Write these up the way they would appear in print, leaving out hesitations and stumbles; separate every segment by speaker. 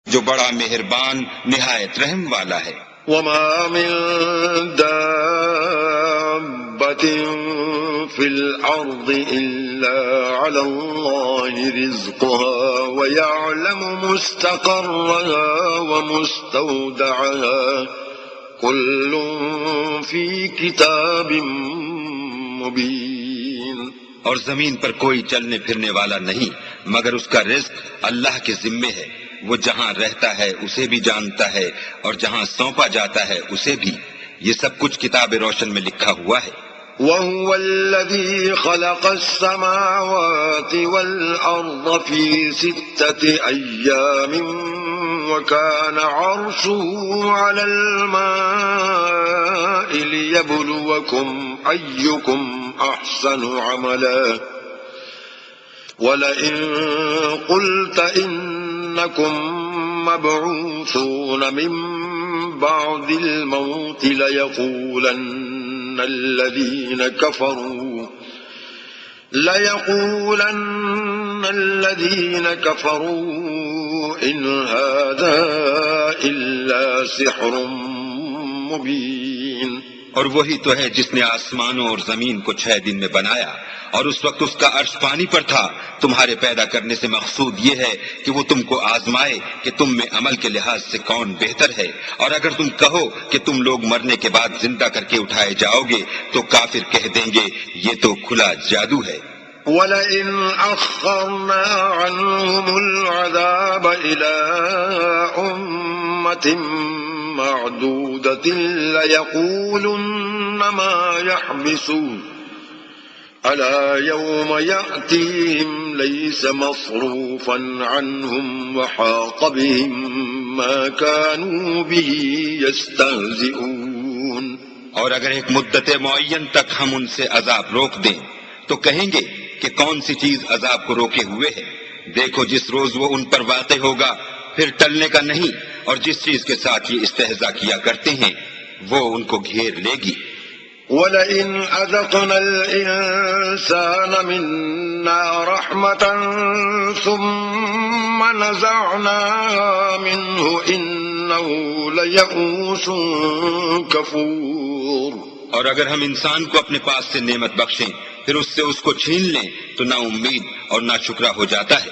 Speaker 1: جو بڑا مہربان نہایت رحم والا ہے۔
Speaker 2: وما من دابة في الأرض إلا على الله رزقها ويعلم مستقرها ومستودعها كل في كتاب مبين۔
Speaker 1: اور زمین پر کوئی چلنے پھرنے والا نہیں مگر اس کا رزق اللہ کے ذمے ہے، وہ جہاں رہتا ہے اسے بھی جانتا ہے اور جہاں سونپا جاتا ہے اسے بھی، یہ سب کچھ کتاب روشن میں لکھا ہوا ہے۔
Speaker 2: وهو الذي خلق السماوات والأرض في 6 أيام وكان عرشه على الماء ليبلوكم أيكم أحسن عملا ولئن قلت إنكم مبعوثون من بعد الموت ليقولن الذين كفروا إن هذا إلا سحر مبين۔
Speaker 1: اور وہی تو ہے جس نے آسمانوں اور زمین کو 6 دن میں بنایا، اور اس وقت اس کا عرش پانی پر تھا۔ تمہارے پیدا کرنے سے مقصود یہ ہے کہ وہ تم کو آزمائے کہ تم میں عمل کے لحاظ سے کون بہتر ہے، اور اگر تم کہو کہ تم لوگ مرنے کے بعد زندہ کر کے اٹھائے جاؤ گے تو کافر کہہ دیں گے یہ تو کھلا جادو ہے۔
Speaker 2: وَلَئِنْ أَخَّرْنَا عَنْهُمُ الْعَذَابَ إِلَىٰ أُمَّةٍ مَّعْدُودَةٍ لَيَقُولُنَّ مَا يَحْبِسُهُ أَلَا يَوْمَ يَأْتِيهِمْ لَيْسَ مَصْرُوفًا عَنْهُمْ وَحَاقَ بِهِم مَّا كَانُوا بِهِ يَسْتَهْزِئُونَ۔
Speaker 1: اور اگر ایک مدت معین تک ہم ان سے عذاب روک دیں تو کہیں گے کہ کون سی چیز عذاب کو روکے ہوئے ہے، دیکھو جس روز وہ ان پر واقع ہوگا پھر ٹلنے کا نہیں، اور جس چیز کے ساتھ یہ استہزاء کیا کرتے ہیں وہ ان کو گھیر لے گی۔
Speaker 2: وَلَئِنْ أَذَقْنَا الْإِنسَانَ مِنَّا رَحْمَةً ثُمَّ نَزَعْنَاهَا مِنْهُ إِنَّهُ لَيَئُوسٌ كَفُورٌ۔
Speaker 1: اور اگر ہم انسان کو اپنے پاس سے نعمت بخشیں پھر اس سے اس کو چھین لیں تو نا امید اور نا شکرا ہو جاتا ہے۔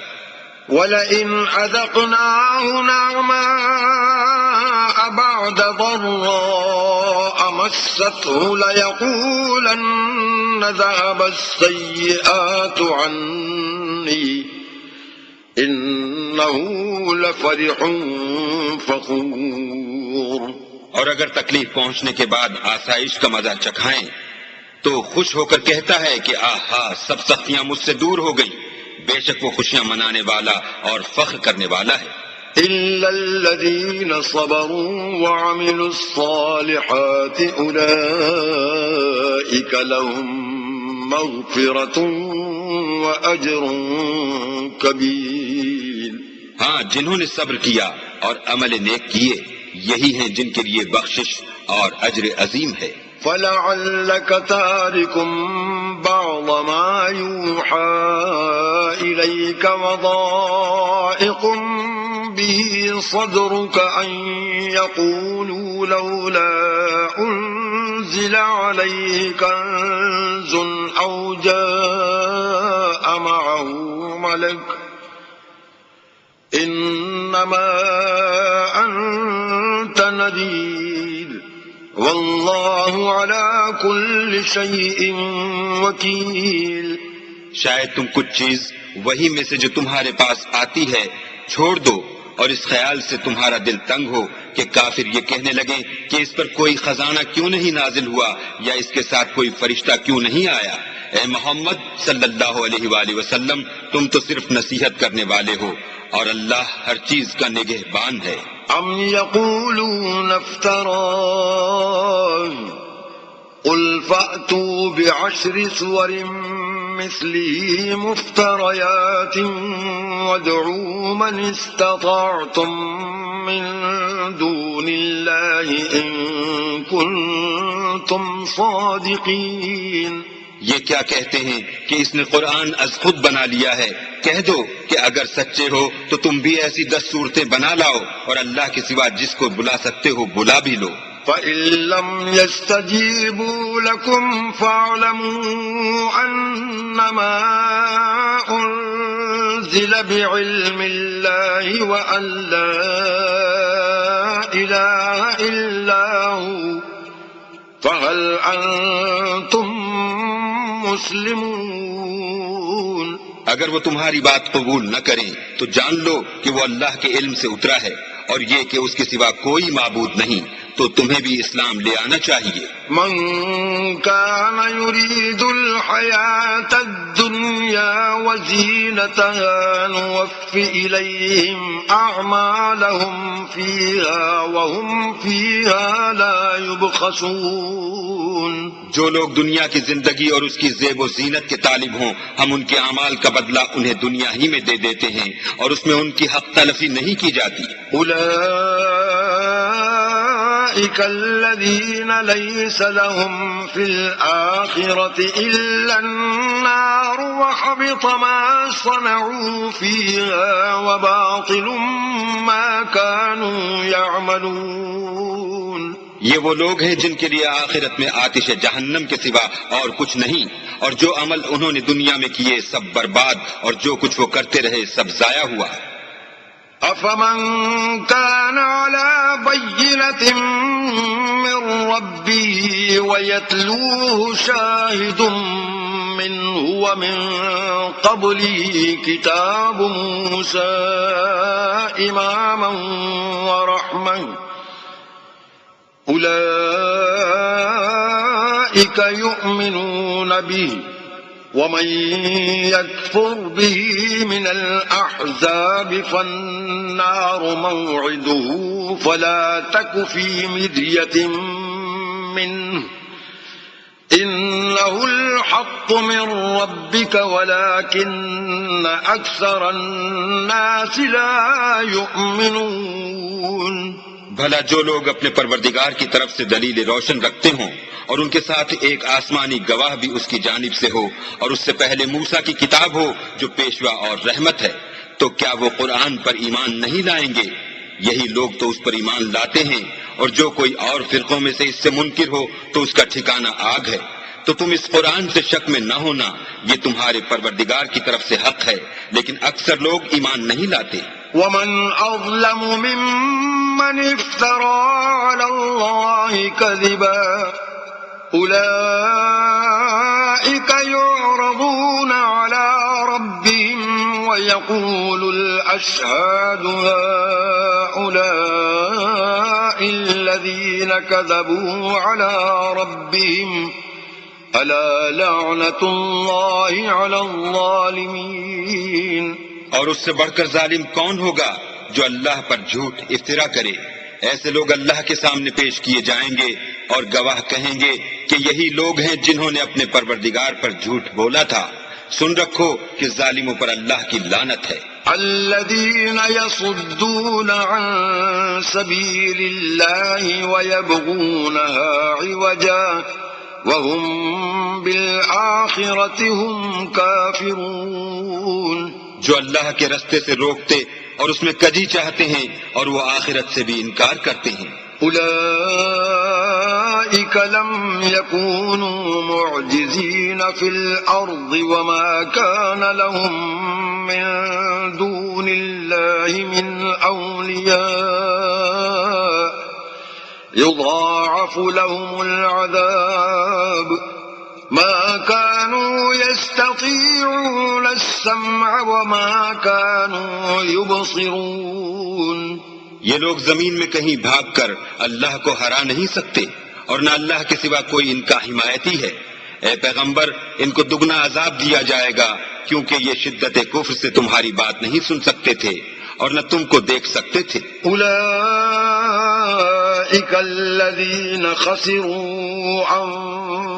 Speaker 2: وَلَئِنْ أَذَقْنَاهُ نَعْمَاءَ بَعْدَ ضَرَّاءَ مَسَّتْهُ لَيَقُولَنَّ ذَهَبَ السَّيِّئَاتُ عَنِّي إِنَّهُ لَفَرِحٌ فَخُورٌ۔
Speaker 1: اور اگر تکلیف پہنچنے کے بعد آسائش کا مزہ چکھائیں تو خوش ہو کر کہتا ہے کہ آہا سب سختیاں مجھ سے دور ہو گئی، بے شک وہ خوشیاں منانے والا اور فخر کرنے والا ہے۔
Speaker 2: إِلَّا الَّذِينَ صَبَرُوا وَعَمِلُوا الصَّالِحَاتِ أُولَئِكَ لَهُم مَّغْفِرَةٌ وَأَجْرٌ كَبِيرٌ۔
Speaker 1: ہاں، جنہوں نے صبر کیا اور عمل نیک کیے یہی ہیں جن کے لیے بخشش اور اجر عظیم ہے۔
Speaker 2: فَلَعَلَّكَ تَارِكٌ بَعْضَ مَا يُوحَىٰ إِلَيْكَ وَضَائِقٌ بِهِ صَدْرُكَ أَن يَقُولُوا لَوْلَا أُنزِلَ عَلَيْهِ كَنزٌ أَوْ جَاءَ مَعَهُ مَلَكٌ إِنَّمَا أَنتَ نَذِيرٌ وَاللَّهُ عَلَى كُلِّ شَيْءٍ وَكِيلٌ۔
Speaker 1: شاید تم کچھ چیز وہی میں سے جو تمہارے پاس آتی ہے چھوڑ دو، اور اس خیال سے تمہارا دل تنگ ہو کہ کافر یہ کہنے لگے کہ اس پر کوئی خزانہ کیوں نہیں نازل ہوا یا اس کے ساتھ کوئی فرشتہ کیوں نہیں آیا۔ اے محمد صلی اللہ علیہ وآلہ وسلم، تم تو صرف نصیحت کرنے والے ہو اور اللہ ہر چیز کا نگہبان ہے۔
Speaker 2: ام یقولون افتراه قل فأتوا بعشر سور مثله مفتريات وادعوا من استطعتم من دون الله إن كنتم صادقين۔
Speaker 1: یہ کیا کہتے ہیں کہ اس نے قرآن از خود بنا لیا ہے؟ کہہ دو کہ اگر سچے ہو تو تم بھی ایسی 10 صورتیں بنا لاؤ اور اللہ کے سوا جس کو بلا سکتے ہو بلا بھی لو۔
Speaker 2: فَإِن لَّمْ يَسْتَجِيبُوا لَكُمْ فَاعْلَمُوا أَنَّمَا أُنزِلَ بِعِلْمِ اللَّهِ وَأَن لَّا إِلَٰهَ إِلَّا هُوَ فَهَلْ أَنتُم مسلمون۔
Speaker 1: اگر وہ تمہاری بات قبول نہ کریں تو جان لو کہ وہ اللہ کے علم سے اترا ہے، اور یہ کہ اس کے سوا کوئی معبود نہیں، تو تمہیں بھی اسلام لے آنا چاہیے۔
Speaker 2: من كان يريد الحياة الدنيا وزينتها نوف إليهم أعمالهم فيها وهم فيها لا يبخسون۔
Speaker 1: جو لوگ دنیا کی زندگی اور اس کی زیب و زینت کے طالب ہوں، ہم ان کے اعمال کا بدلہ انہیں دنیا ہی میں دے دیتے ہیں اور اس میں ان کی حق تلفی نہیں کی جاتی۔
Speaker 2: أولئك الذين ليس لهم في الآخرة إلا النار وحبط ما صنعوا فيها وباطل ما كانوا يعملون۔
Speaker 1: یہ وہ لوگ ہیں جن کے لیے آخرت میں آتش جہنم کے سوا اور کچھ نہیں، اور جو عمل انہوں نے دنیا میں کیے سب برباد، اور جو کچھ وہ کرتے رہے سب ضائع ہوا۔
Speaker 2: أفمن كان على بينة من ربه ويتلوه شاهد منه ومن قبله كتاب موسى إماما ورحمة أولئك يؤمنون به ومن يكفر به من الأحزاب فالنار موعده فلا تك في مرية منه إنه الحق من ربك ولكن أكثر الناس لا يؤمنون۔
Speaker 1: بھلا جو لوگ اپنے پروردگار کی طرف سے دلیل روشن رکھتے ہوں اور ان کے ساتھ ایک آسمانی گواہ بھی اس کی جانب سے ہو اور اس سے پہلے موسیٰ کی کتاب ہو جو پیشوا اور رحمت ہے، تو کیا وہ قرآن پر ایمان نہیں لائیں گے؟ یہی لوگ تو اس پر ایمان لاتے ہیں، اور جو کوئی اور فرقوں میں سے اس سے منکر ہو تو اس کا ٹھکانہ آگ ہے۔ تو تم اس قرآن سے شک میں نہ ہونا، یہ تمہارے پروردگار کی طرف سے حق ہے، لیکن اکثر لوگ ایمان نہیں لاتے۔
Speaker 2: ومن أظلم ممن افترى على الله كذبا أولئك يعرضون على ربهم ويقول الأشهاد هؤلاء الذين كذبوا على ربهم ألا لعنة الله على الظالمين۔
Speaker 1: اور اس سے بڑھ کر ظالم کون ہوگا جو اللہ پر جھوٹ افترا کرے؟ ایسے لوگ اللہ کے سامنے پیش کیے جائیں گے اور گواہ کہیں گے کہ یہی لوگ ہیں جنہوں نے اپنے پروردگار پر جھوٹ بولا تھا۔ سن رکھو کہ ظالموں پر اللہ کی لعنت ہے۔
Speaker 2: الذين يصدون عن سبيل الله ويبغونها عوجا وهم بالآخرة هم كافرون۔
Speaker 1: جو اللہ کے رستے سے روکتے اور اس میں کجی چاہتے ہیں اور وہ آخرت سے بھی انکار کرتے ہیں۔
Speaker 2: أولئك لم يكونوا معجزين في الأرض وما كان لهم من دون الله من أولياء يضاعف لهم العذاب ما كانوا يستطيعون السمع وما كانوا يبصرون۔
Speaker 1: یہ لوگ زمین میں کہیں بھاگ کر اللہ کو ہرا نہیں سکتے، اور نہ اللہ کے سوا کوئی ان کا حمایتی ہے۔ اے پیغمبر، ان کو دگنا عذاب دیا جائے گا، کیونکہ یہ شدت کفر سے تمہاری بات نہیں سن سکتے تھے اور نہ تم کو دیکھ سکتے تھے۔
Speaker 2: أولئك الذين خسروا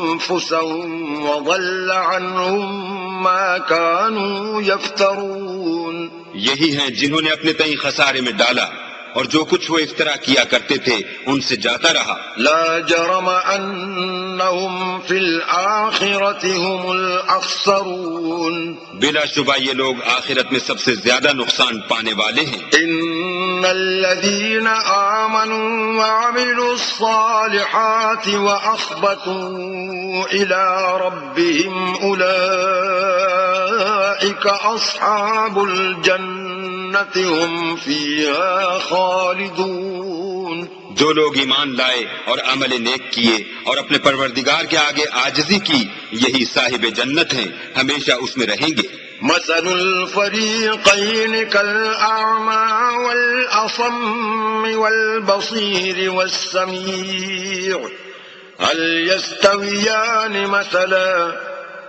Speaker 2: أنفسهم وضل عنهم ما كانوا يفترون۔
Speaker 1: یہی ہیں جنہوں نے اپنے تئیں خسارے میں ڈالا اور جو کچھ وہ افترا کیا کرتے تھے ان سے جاتا رہا.
Speaker 2: لا جرم انہم فی الآخرة هم الاخسرون.
Speaker 1: بلا شبہ یہ لوگ آخرت میں سب سے زیادہ نقصان پانے والے ہیں.
Speaker 2: ان الذین آمنوا وعملوا الصالحات واخبتوا الى ربهم اولئک اصحاب الجنة هم فیہا خالدون.
Speaker 1: جو لوگ ایمان لائے اور عمل نیک کیے اور اپنے پروردگار کے آگے عاجزی کی یہی صاحب جنت ہیں، ہمیشہ اس میں رہیں گے.
Speaker 2: مثل الفریقین کالأعمى والأصم والبصیر والسمیع هل يستویان مثلا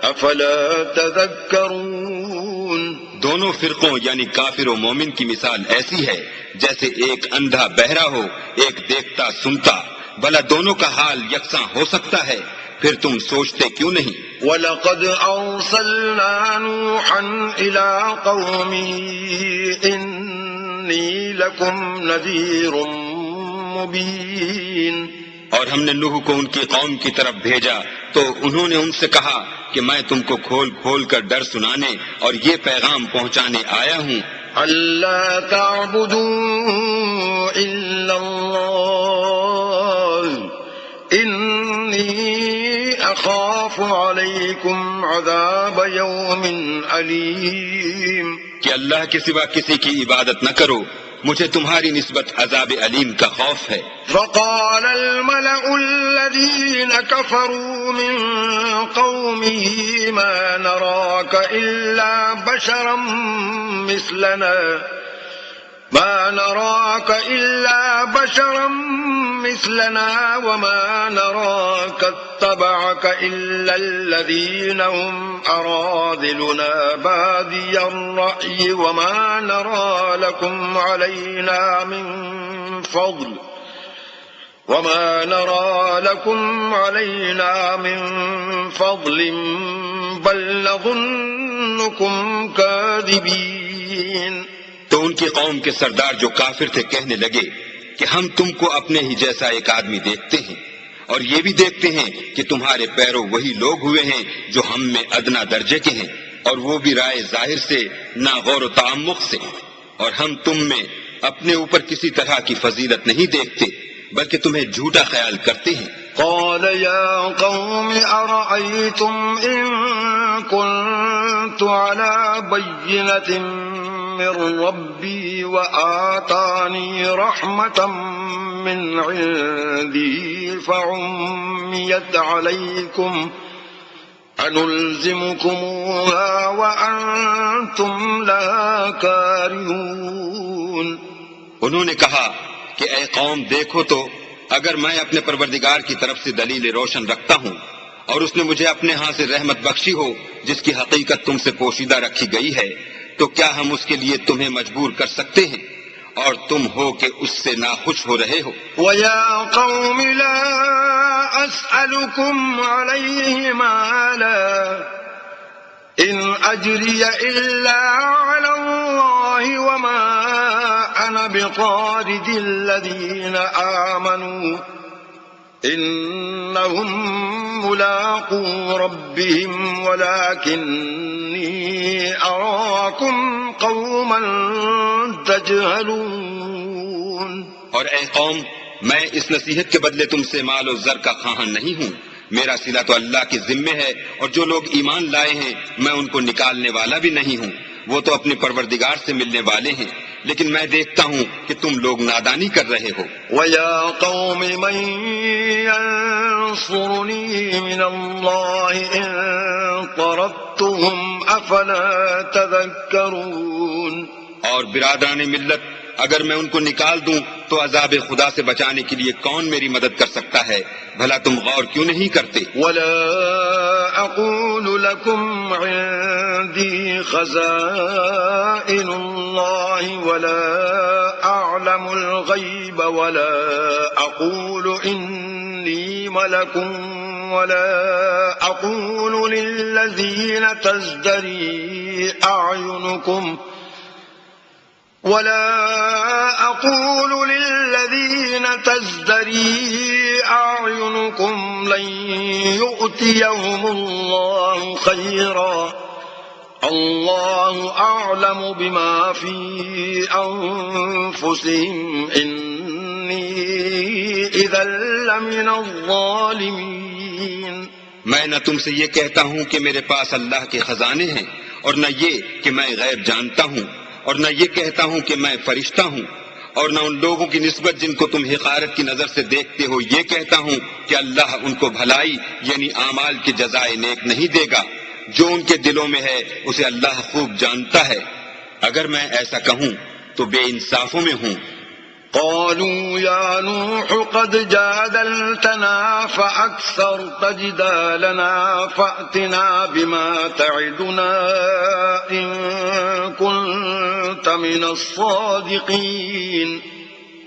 Speaker 2: افلا تذکرون.
Speaker 1: دونوں فرقوں یعنی کافر و مومن کی مثال ایسی ہے جیسے ایک اندھا بہرا ہو ایک دیکھتا سنتا. بھلا دونوں کا حال یکساں ہو سکتا ہے؟ پھر تم سوچتے کیوں نہیں؟
Speaker 2: وَلَقَدْ أَرْسَلْنَا نُوحًا إِلَىٰ قَوْمِهِ إِنِّي لَكُمْ نَذِيرٌ مُّبِينٌ.
Speaker 1: اور ہم نے نوح کو ان کی قوم کی طرف بھیجا تو انہوں نے ان سے کہا کہ میں تم کو کھول کھول کر ڈر سنانے اور یہ پیغام پہنچانے آیا ہوں.
Speaker 2: أَلَّا تَعْبُدُوا إِلَّا اللَّهَ إِنِّي أَخَافُ عَلَيْكُمْ عَذَابَ يَوْمٍ أَلِيمٍ.
Speaker 1: کہ اللہ کے سوا کسی کی عبادت نہ کرو، مجھے تمہاری نسبت عذاب علیم کا خوف ہے.
Speaker 2: فقال الملأ الذين كفروا من قومه ما نراك إلا بشرا مثلنا وما نراك اتبعك إلا الذين هم أراذلنا بادي الرأي وما نرى لكم علينا من فضل بل نظنكم كاذبين.
Speaker 1: تو ان کی قوم کے سردار جو کافر تھے کہنے لگے کہ ہم تم کو اپنے ہی جیسا ایک آدمی دیکھتے ہیں اور یہ بھی دیکھتے ہیں کہ تمہارے پیرو وہی لوگ ہوئے ہیں جو ہم میں ادنا درجے کے ہیں، اور وہ بھی رائے ظاہر سے نہ غور و تعمق سے، اور ہم تم میں اپنے اوپر کسی طرح کی فضیلت نہیں دیکھتے بلکہ تمہیں جھوٹا خیال کرتے ہیں.
Speaker 2: قال يا قوم أرأيتم إن كنت على بينة من ربي وآتاني رحمة من عندي فعميت عليكم أنلزمكموها وأنتم لها كارهون.
Speaker 1: انہوں نے کہا کہ اے قوم دیکھو تو اگر میں اپنے پروردگار کی طرف سے دلیل روشن رکھتا ہوں اور اس نے مجھے اپنے ہاں سے رحمت بخشی ہو جس کی حقیقت تم سے پوشیدہ رکھی گئی ہے، تو کیا ہم اس کے لیے تمہیں مجبور کر سکتے ہیں اور تم ہو کہ اس سے ناخوش ہو رہے ہو؟
Speaker 2: وَيَا قَوْمِ لَا أَسْأَلُكُمْ عَلَيْهِ مَالًا إِنْ أَجْرِيَ إِلَّا عَلَى اللَّهِ وَمَا أَنَا بِطَارِدِ الَّذِينَ آمَنُوا إِنَّهُمْ مُلَاقُو رَبِّهِمْ وَلَكِنِّي أَرَاكُمْ قَوْمًا تَجْهَلُونَ.
Speaker 1: اور اے قوم، میں اس نصیحت کے بدلے تم سے مال و زر کا خواہاں نہیں ہوں. میرا صلہ تو اللہ کے ذمے ہے، اور جو لوگ ایمان لائے ہیں میں ان کو نکالنے والا بھی نہیں ہوں. وہ تو اپنے پروردگار سے ملنے والے ہیں، لیکن میں دیکھتا ہوں کہ تم لوگ نادانی کر رہے ہو.
Speaker 2: وَيَا قَوْمِ مَن يَنصُرُنِي مِنَ اللَّهِ إِن طَرَدتُّهُمْ أَفَلَا تَذَكَّرُونَ.
Speaker 1: اور برادران ملت، اگر میں ان کو نکال دوں تو عذاب خدا سے بچانے کے لیے کون میری مدد کر سکتا ہے؟ بھلا تم غور کیوں نہیں کرتے؟
Speaker 2: وَلَا أَقُولُ لَكُمْ عِندِي خَزَائِنُ اللَّهِ وَلَا أَعْلَمُ الْغَيْبَ وَلَا أَقُولُ إِنِّي مَلَكٌ وَلَا أَقُولُ لِلَّذِينَ تَزْدَرِي أَعْيُنُكُمْ ولا أقول للذين تزدري أعينكم لن يؤتيهم الله خيرا الله أعلم بما في أنفسهم إني إذا لمن الظالمين.
Speaker 1: میں نہ تم سے یہ کہتا ہوں کہ میرے پاس اللہ کے خزانے ہیں، اور نہ یہ کہ میں غیب جانتا ہوں، اور نہ یہ کہتا ہوں کہ میں فرشتہ ہوں، اور نہ ان لوگوں کی نسبت جن کو تم حقارت کی نظر سے دیکھتے ہو یہ کہتا ہوں کہ اللہ ان کو بھلائی یعنی اعمال کی جزائے نیک نہیں دے گا. جو ان کے دلوں میں ہے اسے اللہ خوب جانتا ہے. اگر میں ایسا کہوں تو بے انصافوں میں ہوں.
Speaker 2: قالوا يا نوح قد جادلتنا فأكثرت جدالنا فأتنا بما تعدنا إن كنت من الصادقين.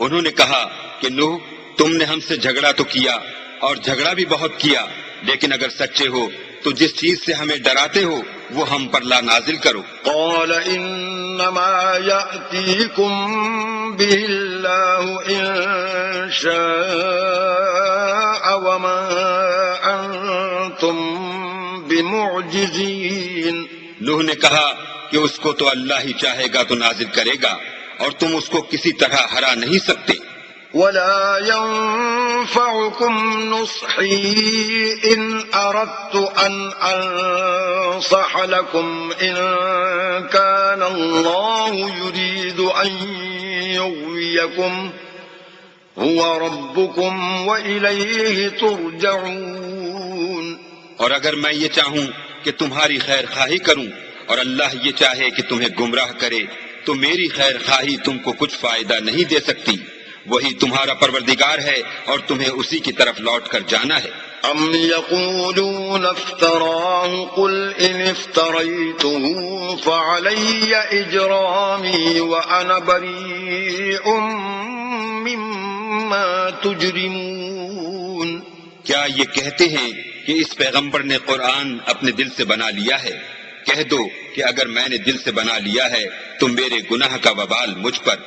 Speaker 1: انہوں نے کہا کہ نوح تم نے ہم سے جھگڑا تو کیا اور جھگڑا بھی بہت کیا، لیکن اگر سچے ہو تو جس چیز سے ہمیں ڈراتے ہو وہ ہم پر لا نازل کرو.
Speaker 2: قال انما يأتيكم به الله ان شاء وما انتم بمعجزين.
Speaker 1: نوح نے کہا کہ اس کو تو اللہ ہی چاہے گا تو نازل کرے گا اور تم اس کو کسی طرح ہرا نہیں سکتے.
Speaker 2: ولا ينفعكم نصحي إن أردت أن أنصح لكم إن كان الله يريد أن يغويكم هو ربكم وإليه ترجعون.
Speaker 1: اور اگر میں یہ چاہوں کہ تمہاری خیر خواہی کروں اور اللہ یہ چاہے کہ تمہیں گمراہ کرے تو میری خیر خواہی تم کو کچھ فائدہ نہیں دے سکتی. وہی تمہارا پروردگار ہے اور تمہیں اسی کی طرف لوٹ کر جانا ہے.
Speaker 2: ام یقولون افتراه قل ان افتریته فعلی اجرامی وانا بریء مما تجرمون.
Speaker 1: کیا یہ کہتے ہیں کہ اس پیغمبر نے قرآن اپنے دل سے بنا لیا ہے؟ کہہ دو کہ اگر میں نے دل سے بنا لیا ہے تو میرے گناہ کا وبال مجھ پر،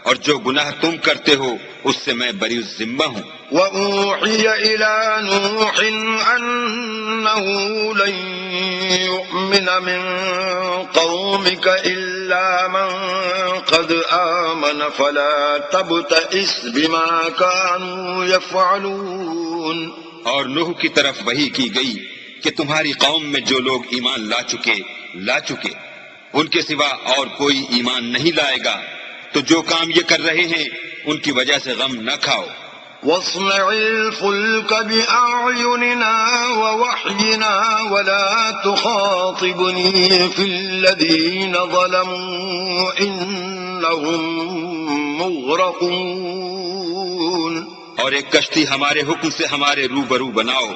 Speaker 1: اور جو گناہ تم کرتے ہو اس سے میں بری الذمہ ہوں.
Speaker 2: وَأُوحِيَ إِلَى نُوحٍ أَنَّهُ لَن يُؤْمِنَ مِن قَوْمِكَ إِلَّا مَن قَدْ آمَنَ فَلَا تَبْتَئِسْ بِمَا كَانُوا يَفْعَلُونَ.
Speaker 1: اور نوح کی طرف وحی کی گئی کہ تمہاری قوم میں جو لوگ ایمان لا چکے ان کے سوا اور کوئی ایمان نہیں لائے گا، تو جو کام یہ کر رہے ہیں ان کی وجہ سے غم نہ کھاؤ.
Speaker 2: وَاصْنَعِ الْفُلْكَ بِأَعْيُنِنَا وَوَحْيِنَا وَلَا تُخَاطِبْنِي فِي الَّذِينَ ظَلَمُوا إِنَّهُمْ مُغْرَقُونَ.
Speaker 1: اور ایک کشتی ہمارے حکم سے ہمارے روبرو بناؤ،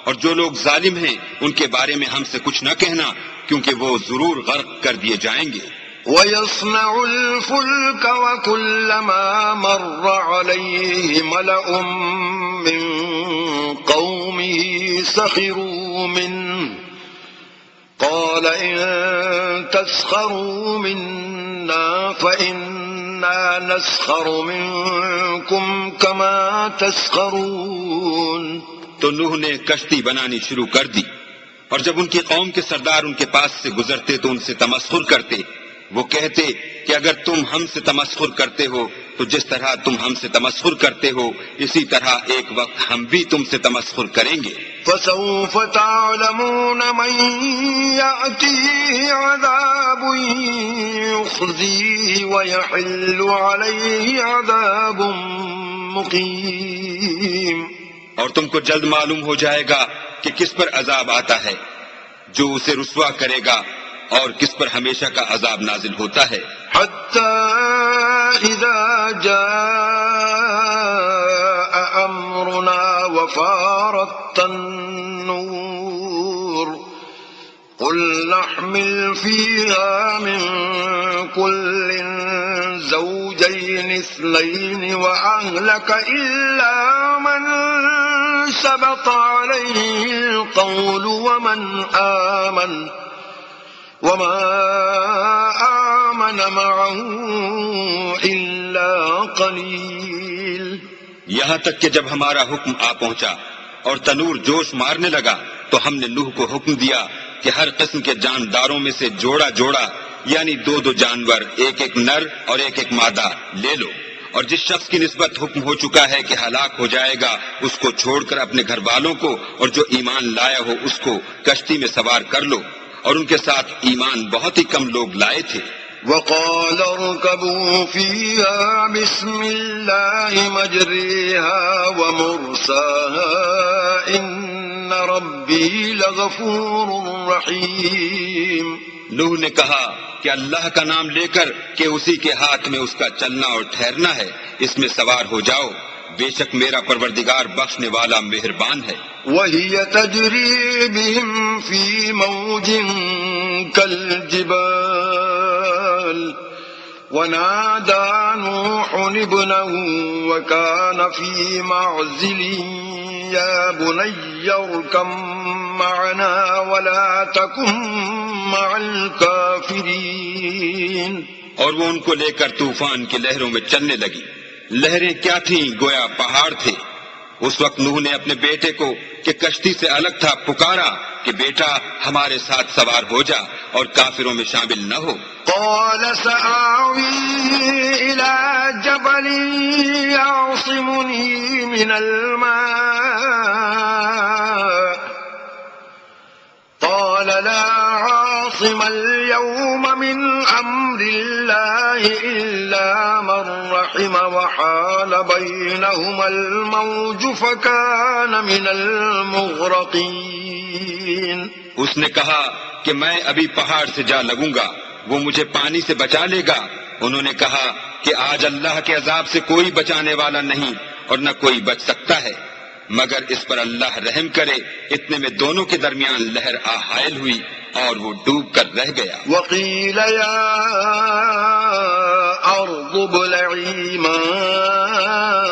Speaker 1: اور جو لوگ ظالم ہیں ان کے بارے میں ہم سے کچھ نہ کہنا، کیونکہ وہ ضرور غرق کر دیے جائیں گے.
Speaker 2: وَيَصْنَعُ الْفُلْكَ وَكُلَّمَا مَرَّ عَلَيْهِ مَلَأٌ مِّن قَوْمِهِ سَخِرُوا مِنْهُ قَالَ إِن تَسْخَرُوا مِنَّا فَإِنَّا نَسْخَرُ مِنكُمْ كَمَا تَسْخَرُونَ.
Speaker 1: تو نوح نے کشتی بنانی شروع کر دی، اور جب ان کی قوم کے سردار ان کے پاس سے گزرتے تو ان سے تمسخر کرتے. وہ کہتے کہ اگر تم ہم سے تمسخر کرتے ہو تو جس طرح تم ہم سے تمسخر کرتے ہو اسی طرح ایک وقت ہم بھی تم سے تمسخر کریں گے.
Speaker 2: فَسَوْفَ تَعْلَمُونَ مَن يَأْتِيهِ عَذَابٌ يُخْزِيهِ وَيَحِلُّ عَلَيْهِ عَذَابٌ مُقِيمٌ.
Speaker 1: اور تم کو جلد معلوم ہو جائے گا کہ کس پر عذاب آتا ہے جو اسے رسوا کرے گا اور کس پر ہمیشہ کا عذاب نازل ہوتا ہے.
Speaker 2: حَتَّى إِذَا جَاءَ أَمْرُنَا وَفَارَتِ النُّورُ قُلْ نَحْمِلُ فِيهَا مِن كُلٍّ زَوْجَيْنِ اثْنَيْنِ وَأَهْلَكَ إِلَّا مَن سبق عليه القول ومن آمن وما آمن معه إلا قليل.
Speaker 1: یہاں تک کہ جب ہمارا حکم آ پہنچا اور تنور جوش مارنے لگا تو ہم نے نوح کو حکم دیا کہ ہر قسم کے جانداروں میں سے جوڑا جوڑا یعنی دو جانور، ایک نر اور ایک مادہ لے لو، اور جس شخص کی نسبت حکم ہو چکا ہے کہ ہلاک ہو جائے گا اس کو چھوڑ کر اپنے گھر والوں کو اور جو ایمان لایا ہو اس کو کشتی میں سوار کر لو، اور ان کے ساتھ ایمان بہت ہی کم لوگ لائے تھے.
Speaker 2: وقال اركبوا فيها بسم الله مجريها ومرساها إن ربي لغفور رحيم.
Speaker 1: نوح نے کہا کہ اللہ کا نام لے کر کہ اسی کے ہاتھ میں اس کا چلنا اور ٹھہرنا ہے، اس میں سوار ہو جاؤ، بے شک میرا پروردگار بخشنے والا مہربان ہے.
Speaker 2: وهي تجري بهم في موج كالجبال ونادى نوح ابنه وكان في معزل يا بني اركب معنا ولا تكن مع الكافرين.
Speaker 1: اور وہ ان کو لے کر طوفان کی لہروں میں چلنے لگی. لہریں کیا تھیں؟ گویا پہاڑ تھے. اس وقت نوح نے اپنے بیٹے کو کہ کشتی سے الگ تھا پکارا کہ بیٹا ہمارے ساتھ سوار ہو جا اور کافروں میں شامل نہ ہو.
Speaker 2: قال سآوي إلى جبل يعصمني من الماء قال لا عاصم اليوم من أمر الله إلا من رحم وحال بينهما الموج فكان من المغرقين.
Speaker 1: اس نے کہا کہ میں ابھی پہاڑ سے جا لگوں گا، وہ مجھے پانی سے بچا لے گا. انہوں نے کہا کہ آج اللہ کے عذاب سے کوئی بچانے والا نہیں اور نہ کوئی بچ سکتا ہے مگر اس پر اللہ رحم کرے. اتنے میں دونوں کے درمیان لہر حائل ہوئی اور وہ ڈوب کر رہ گیا.
Speaker 2: وقيل يا أرض ابلعي ماءك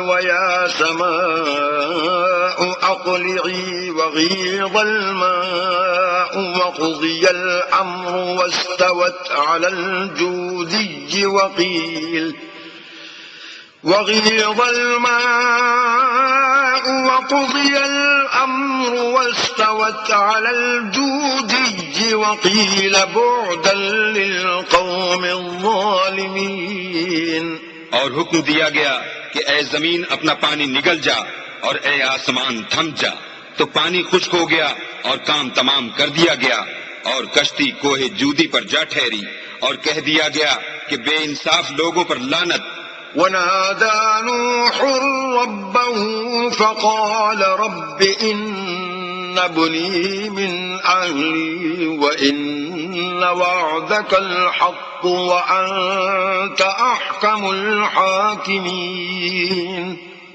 Speaker 2: ويا سماء أقلعي وغيض الماء وقضي الأمر واستوت على الجودي وغيض الماء وقضي الأمر واستوت على الجودي وقيل بعدا للقوم الظالمين.
Speaker 1: اور حکم دیا گیا کہ اے زمین اپنا پانی نگل جا اور اے آسمان تھم جا. تو پانی خشک ہو گیا اور کام تمام کر دیا گیا اور کشتی کوہ جودی پر جا ٹھہری اور کہہ دیا گیا کہ بے انصاف لوگوں پر لعنت.
Speaker 2: ونادى نوح ربه فقال رب إن ابني من أهلي وإن وعدك الحق وأنت أحكم الحاكمين.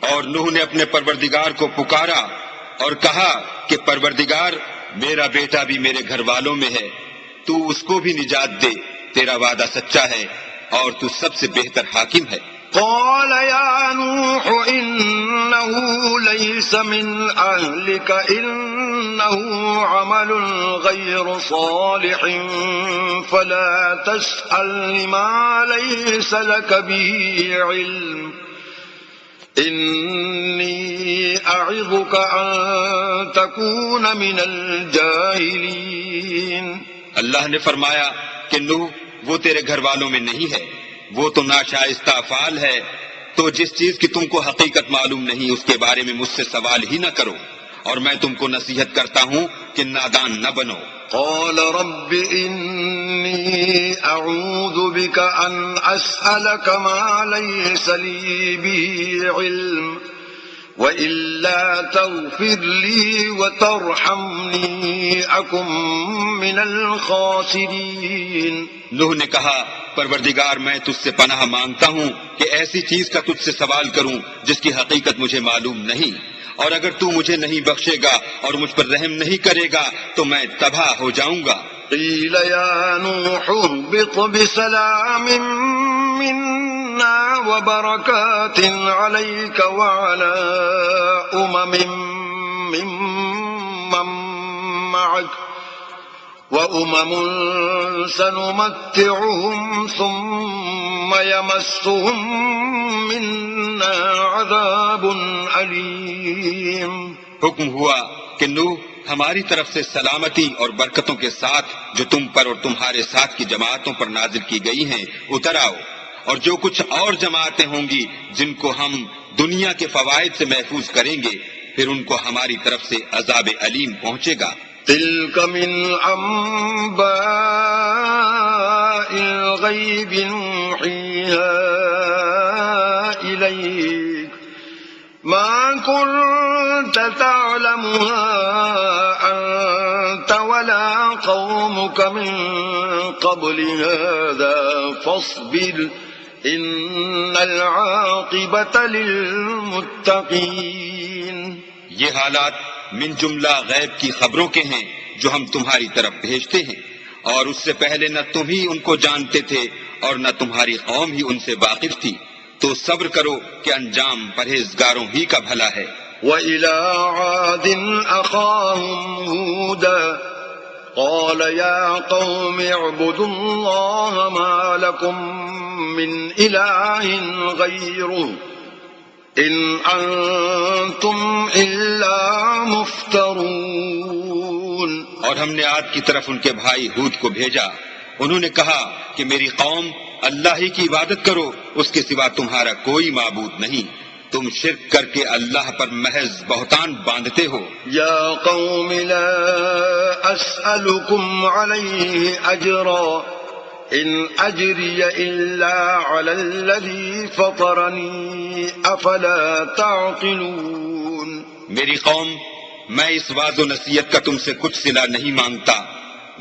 Speaker 1: اور نوح نے اپنے پروردگار کو پکارا اور کہا کہ پروردگار میرا بیٹا بھی میرے گھر والوں میں ہے، تو اس کو بھی نجات دے، تیرا وعدہ سچا ہے اور تو سب سے بہتر حاکم ہے.
Speaker 2: قال يا نوح إنه ليس من أهلك إنه عمل غير صالح فلا تسألني ما ليس لك به علم إني أعظك أن تكون من الجاهلين.
Speaker 1: اللہ نے فرمایا کہ نوح وہ تیرے گھر والوں میں نہیں ہے، وہ تو ناشائستہ افعال ہے، تو جس چیز کی تم کو حقیقت معلوم نہیں اس کے بارے میں مجھ سے سوال ہی نہ کرو، اور میں تم کو نصیحت کرتا ہوں کہ نادان نہ بنو.
Speaker 2: قال رب إني أعوذ بك أن أسألك ما ليس لي به علم وإلا تغفر لي وترحمني أكن من الخاسرين.
Speaker 1: نوح نے کہا پروردگار میں تجھ سے پناہ مانگتا ہوں کہ ایسی چیز کا تجھ سے سوال کروں جس کی حقیقت مجھے معلوم نہیں، اور اگر تو مجھے نہیں بخشے گا اور مجھ پر رحم نہیں کرے گا تو میں تباہ ہو جاؤں گا.
Speaker 2: قيل يا نوح اهبط بسلام منا وبركات عليك وعلى أمم ممن معك وأمم سنمتعهم ثم يمسهم منا عذاب أليم.
Speaker 1: حکم ہوا کہ نوح ہماری طرف سے سلامتی اور برکتوں کے ساتھ جو تم پر اور تمہارے ساتھ کی جماعتوں پر نازل کی گئی ہیں اتر آؤ، اور جو کچھ اور جماعتیں ہوں گی جن کو ہم دنیا کے فوائد سے محفوظ کریں گے پھر ان کو ہماری طرف سے عذاب علیم پہنچے گا.
Speaker 2: تلك من أنباء الغيب نوحيها إليك ما كنت تعلمها أنت ولا قومك من قبل هذا فاصبر إن العاقبة للمتقين.
Speaker 1: یہ حالات من جملہ غیب کی خبروں کے ہیں جو ہم تمہاری طرف بھیجتے ہیں، اور اس سے پہلے نہ تم ہی ان کو جانتے تھے اور نہ تمہاری قوم ہی ان سے واقف تھی، تو صبر کرو کہ انجام پرہیزگاروں ہی کا بھلا ہے.
Speaker 2: وَإِلَىٰ عَادٍ أَخَاهُمْ هُودًا قَالَ يَا قَوْمِ اعْبُدُوا اللَّهَ مَا لَكُم مِّنْ إِلَٰهٍ غَيْرُهُ إِنْ أَنتُمْ إِلَّا مُفْتَرُونَ.
Speaker 1: اور ہم نے عاد کی طرف ان کے بھائی ہود کو بھیجا، انہوں نے کہا کہ میری قوم اللہ ہی کی عبادت کرو، اس کے سوا تمہارا کوئی معبود نہیں، تم شرک کر کے اللہ پر محض بہتان باندھتے ہو.
Speaker 2: یا قوم لا أسألكم عليه أجرا إن أجري إلا على الذي فطرني أفلا تعقلون.
Speaker 1: میری قوم، میں اس واعظ و نصیحت کا تم سے کچھ صلہ نہیں مانگتا،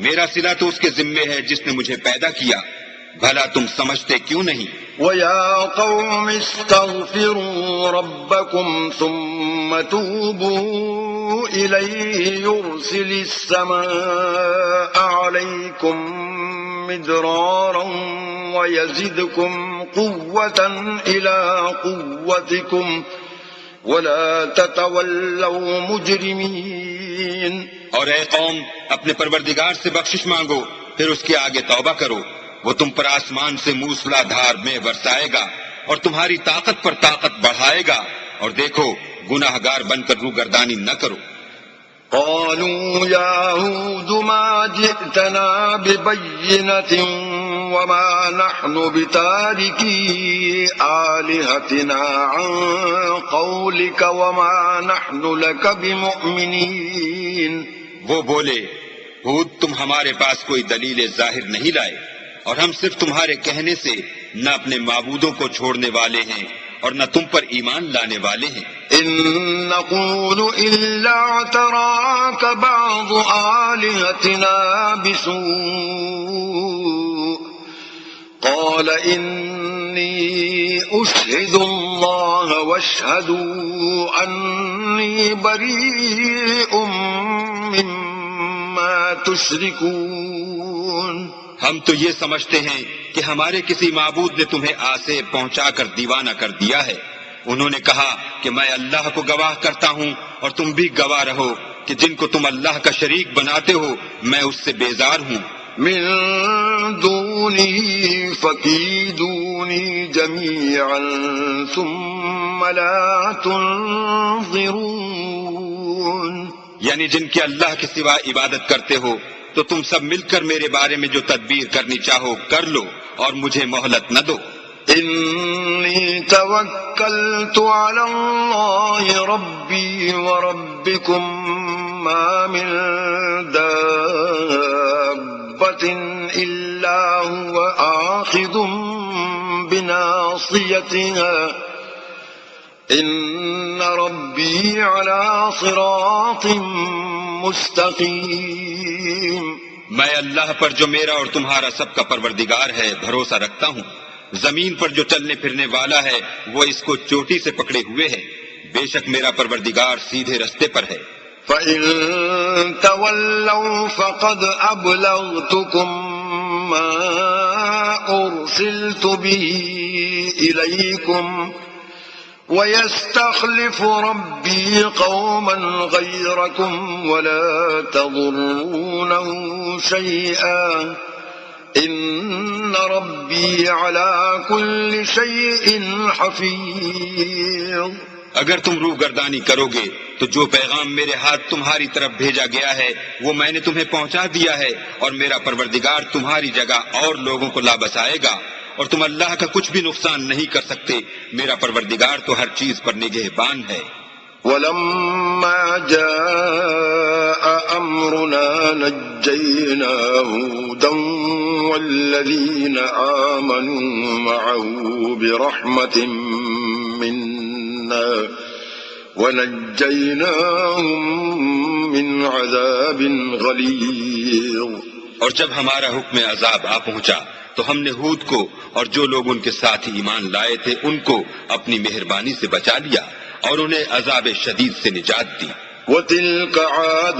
Speaker 1: میرا صلہ تو اس کے ذمے ہے جس نے مجھے پیدا کیا، بھلا تم سمجھتے کیوں نہیں؟
Speaker 2: وَيَا قَوْمِ اسْتَغْفِرُوا رَبَّكُمْ ثُمَّ تُوبُوا إِلَيْهِ يُرْسِلِ السَّمَاءَ عَلَيْكُمْ مِدْرَارًا وَيَزِدْكُمْ قُوَّةً إِلَىٰ قُوَّتِكُمْ وَلَا تَتَوَلَّوْا مُجْرِمِينَ.
Speaker 1: اور اے قوم، اپنے پروردگار سے بخشش مانگو، پھر اس کے آگے توبہ کرو، وہ تم پر آسمان سے موسلا دھار میں برسائے گا اور تمہاری طاقت پر طاقت بڑھائے گا، اور دیکھو گناہ گار بن کر روگردانی نہ کرو.
Speaker 2: قالوا يا هود ما جئتنا ببينة وما نحن بتاركي آلهتنا عن قولك وما نحن لك بمؤمنين.
Speaker 1: وہ بولے، ہود تم ہمارے پاس کوئی دلیل ظاہر نہیں لائے، اور ہم صرف تمہارے کہنے سے نہ اپنے معبودوں کو چھوڑنے والے ہیں اور نہ تم پر ایمان لانے والے ہیں.
Speaker 2: إن نقول إلا اعتراك بعض آلهتنا بسوء قال إني أشهد الله واشهدوا أني بريء مما تشركون.
Speaker 1: ہم تو یہ سمجھتے ہیں کہ ہمارے کسی معبود نے تمہیں آسے پہنچا کر دیوانہ کر دیا ہے. انہوں نے کہا کہ میں اللہ کو گواہ کرتا ہوں اور تم بھی گواہ رہو کہ جن کو تم اللہ کا شریک بناتے ہو میں اس سے بیزار ہوں.
Speaker 2: من دونه فكيدوني جميعا ثم لا تنظرون.
Speaker 1: یعنی جن کے اللہ کے سوا عبادت کرتے ہو تو تم سب مل کر میرے بارے میں جو تدبیر کرنی چاہو کر لو اور مجھے مہلت نہ دو.
Speaker 2: إني توكلت على الله ربي وربكم ما من دابة إلا هو آخذ بناصيتها إن ربي على صراط مستقيم.
Speaker 1: میں اللہ پر جو میرا اور تمہارا سب کا پروردگار ہے بھروسہ رکھتا ہوں. زمین پر جو چلنے پھرنے والا ہے وہ اس کو چوٹی سے پکڑے ہوئے ہے. بے شک میرا پروردگار سیدھے رستے پر ہے.
Speaker 2: فَإِن تَوَلَّوْا فَقَدْ أَبْلَغْتُكُم مَّا أُرْسِلْتُ بِهِ إِلَيْكُمْ ويستخلف ربي قوما غيركم ولا تضرونه شيئا إن ربي على كل شيء حفيظ۔
Speaker 1: اگر تم روگردانی کرو گے تو جو پیغام میرے ہاتھ تمہاری طرف بھیجا گیا ہے وہ میں نے تمہیں پہنچا دیا ہے، اور میرا پروردگار تمہاری جگہ اور لوگوں کو لا بسائے گا، اور تم اللہ کا کچھ بھی نقصان نہیں کر سکتے، میرا پروردگار تو ہر چیز پر نگہبان ہے۔
Speaker 2: ولما جاء أمرنا نجينا هودا والذين آمنوا معه برحمة منا ونجيناهم من عذاب غليظ۔
Speaker 1: اور جب ہمارا حکم عذاب آ پہنچا تو ہم نے ہود کو اور جو لوگ ان کے ساتھ ایمان لائے تھے ان کو اپنی مہربانی سے بچا لیا اور انہیں عذاب شدید سے نجات دی۔
Speaker 2: وَتِلْكَ عَادٌ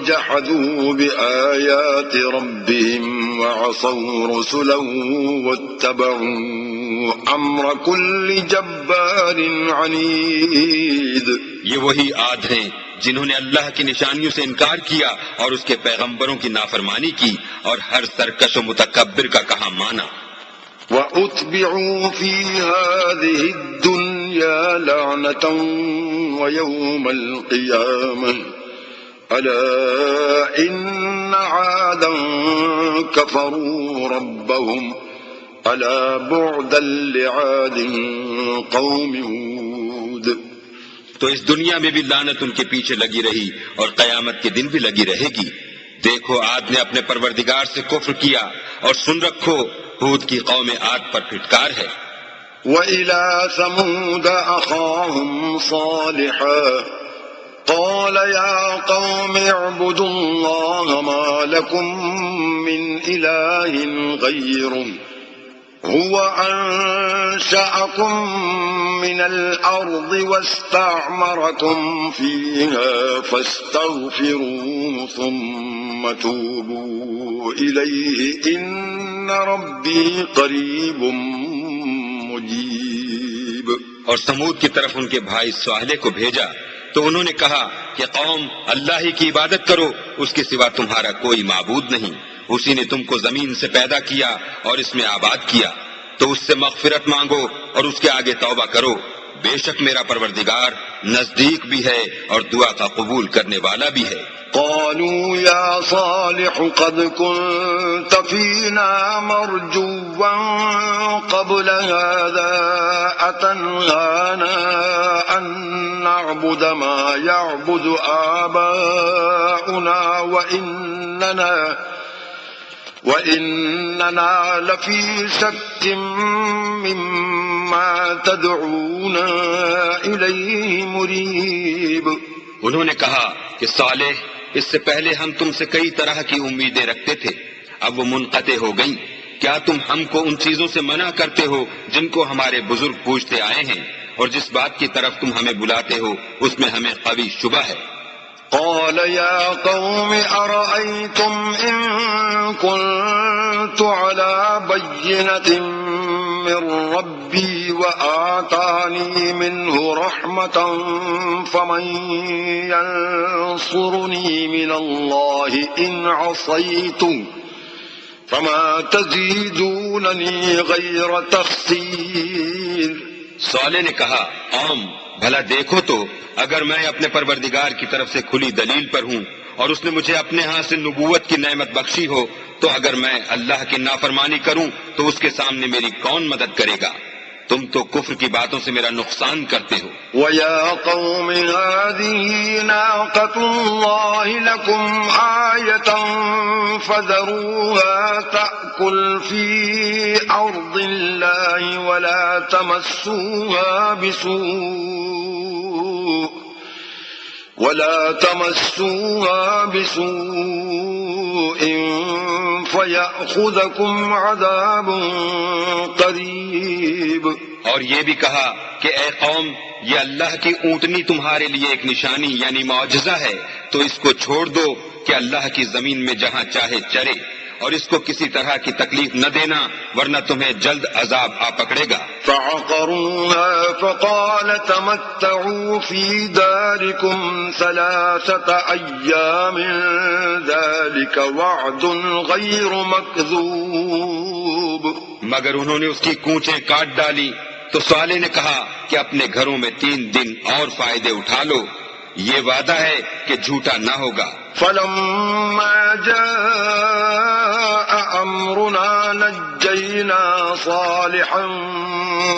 Speaker 2: جَحَدُوا بِآيَاتِ رَبِّهِمْ وَعَصَوْا رُسُلَهُ وَاتَّبَعُوا أَمْرَ كُلِّ جَبَّارٍ عَنِيدٍ۔
Speaker 1: یہ وہی عاد ہیں جنہوں نے اللہ کی نشانیوں سے انکار کیا اور اس کے پیغمبروں کی نافرمانی کی اور ہر سرکش و متکبر کا کہا مانا۔
Speaker 2: وَأُتْبِعُوا فِي هَذِهِ الدُّنْيَا لَعْنَةً وَيَوْمَ الْقِيَامَةِ أَلَا إِنَّ عَادًا كَفَرُوا رَبَّهُمْ أَلَا بُعْدًا لِعَادٍ قَوْمِ هُودٍ۔
Speaker 1: تو اس دنیا میں بھی لعنت ان کے پیچھے لگی رہی اور قیامت کے دن بھی لگی رہے گی۔ دیکھو عاد نے اپنے پروردگار سے کفر کیا، اور سن رکھو ہود کی قوم عاد پر پھٹکار ہے۔
Speaker 2: وَإِلَى ثَمُودَ أَخَاهُمْ صَالِحًا قَالَ يَا قَوْمِ اعْبُدُوا اللَّهَ مَا لَكُمْ مِنْ إِلَٰهٍ غَيْرُهُ هُوَ أَنشَأَكُم مِّنَ الْأَرْضِ وَاسْتَعْمَرَكُمْ فِيهَا فَاسْتَغْفِرُوهُ ثُمَّ تُوبُوا إِلَيْهِ إِنَّ رَبِّي قَرِيبٌ مُّجِيبٌ۔
Speaker 1: اور سمود کی طرف ان کے بھائی صالح کو بھیجا تو انہوں نے کہا کہ قوم اللہ ہی کی عبادت کرو، اس کے سوا تمہارا کوئی معبود نہیں، اسی نے تم کو زمین سے پیدا کیا اور اس میں آباد کیا، تو اس سے مغفرت مانگو اور اس کے آگے توبہ کرو، بے شک میرا پروردگار نزدیک بھی ہے اور دعا کا قبول کرنے والا بھی ہے۔
Speaker 2: قالوا يا صالح قد كنت فينا مرجوا قبل هذا أتنهانا أن نعبد ما يعبد آباؤنا وإننا لفي شك مما تدعونا إليه مريب۔
Speaker 1: انہوں نے کہا کہ صالح اس سے پہلے ہم تم سے کئی طرح کی امیدیں رکھتے تھے، اب وہ منقطع ہو گئیں، کیا تم ہم کو ان چیزوں سے منع کرتے ہو جن کو ہمارے بزرگ پوچھتے آئے ہیں، اور جس بات کی طرف تم ہمیں بلاتے ہو اس میں ہمیں قوی شبہ ہے۔
Speaker 2: قال يا قوم أرأيتم إن كنت على بينة من ربي وآتاني منه رحمة فمن ينصرني من الله إن عصيته فما تزيدونني غير تخسير۔
Speaker 1: صالح نے کہا قوم بھلا دیکھو تو اگر میں اپنے پروردگار کی طرف سے کھلی دلیل پر ہوں اور اس نے مجھے اپنے ہاں سے نبوت کی نعمت بخشی ہو، تو اگر میں اللہ کی نافرمانی کروں تو اس کے سامنے میری کون مدد کرے گا؟ تم تو کفر کی باتوں سے میرا نقصان کرتے ہو۔
Speaker 2: وَيَا قَوْمِ هَٰذِهِ نَاقَةُ اللَّهِ لَكُمْ آيَةً فَذَرُوهَا تَأْكُلْ فِي أَرْضِ اللَّهِ وَلَا تَمَسُّوهَا بِسُوءٍ فَيَأْخُذَكُمْ عَذَابٌ قَرِيبٌ۔
Speaker 1: اور یہ بھی کہا کہ اے قوم یہ اللہ کی اونٹنی تمہارے لیے ایک نشانی یعنی معجزہ ہے، تو اس کو چھوڑ دو کہ اللہ کی زمین میں جہاں چاہے چرے، اور اس کو کسی طرح کی تکلیف نہ دینا ورنہ تمہیں جلد عذاب آ پکڑے گا۔
Speaker 2: فعقروها فقال تمتعوا في داركم 3 أيام ذلك وعد غير مكذوب۔
Speaker 1: مگر انہوں نے اس کی کونچیں کاٹ ڈالی تو صالح نے کہا کہ اپنے گھروں میں 3 دن اور فائدے اٹھا لو، یہ وعدہ ہے کہ جھوٹا نہ ہوگا۔
Speaker 2: فلما جاء أمرنا نجينا صالحا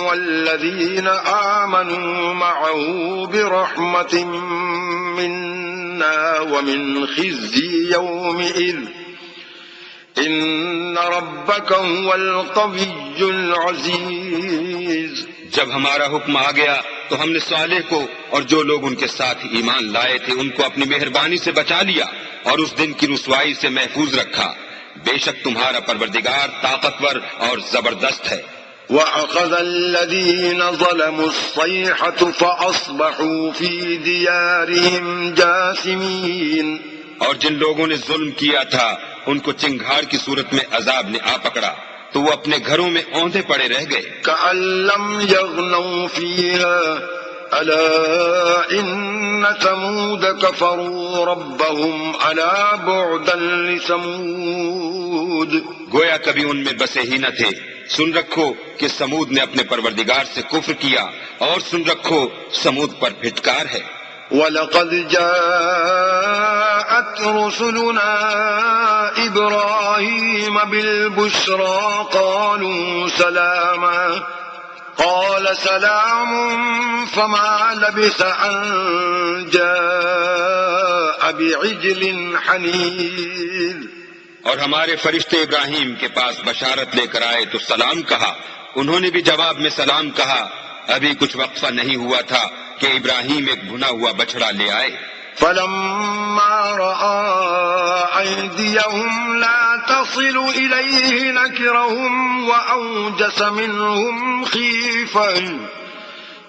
Speaker 2: والذين آمنوا معه برحمة منا ومن خزي يومئذ إن ربك هو القوي العزيز۔
Speaker 1: جب ہمارا حکم آ گیا تو ہم نے صالح کو اور جو لوگ ان کے ساتھ ایمان لائے تھے ان کو اپنی مہربانی سے بچا لیا اور اس دن کی رسوائی سے محفوظ رکھا۔ بے شک تمہارا پروردگار طاقتور اور زبردست ہے۔
Speaker 2: وَأَخَذَ الَّذِينَ ظَلَمُوا الصَّيْحَةُ فَأَصْبَحُوا فِي دِيَارِهِمْ جَاثِمِينَ۔
Speaker 1: اور جن لوگوں نے ظلم کیا تھا ان کو چنگھاڑ کی صورت میں عذاب نے آ پکڑا تو وہ اپنے گھروں میں اوندھے پڑے رہ گئے۔
Speaker 2: كَأَن لَّمْ يَغْنَوْا فِيهَا أَلَا إِنَّ ثَمُودَ كَفَرُوا رَبَّهُمْ أَلَا بُعْدًا لِّثَمُودَ۔
Speaker 1: گویا کبھی ان میں بسے ہی نہ تھے۔ سن رکھو کہ سمود نے اپنے پروردگار سے کفر کیا، اور سن رکھو سمود پر پھٹکار ہے۔
Speaker 2: وَلَقَدْ جَاءَتْ رُسُلُنَا إِبْرَاهِيمَ بِالْبُشْرَىٰ قَالُوا سَلَامًا قَالَ سَلَامٌ فَمَا لَبِثَ أَن جَاءَ بِعِجْلٍ حَنِيذٍ۔
Speaker 1: اور ہمارے فرشتے ابراہیم کے پاس بشارت لے کر آئے تو سلام کہا، انہوں نے بھی جواب میں سلام کہا۔ ابھی کچھ وقفہ نہیں ہوا تھا کہ ابراہیم ایک بھنا ہوا بچڑا لے آئے۔
Speaker 2: فَلَمَّا رَأَىٰ أَيْدِيَهُمْ لَا تَصِلُ إِلَيْهِ نَكِرَهُمْ وَأَوْجَسَ مِنْهُمْ خِيفَةً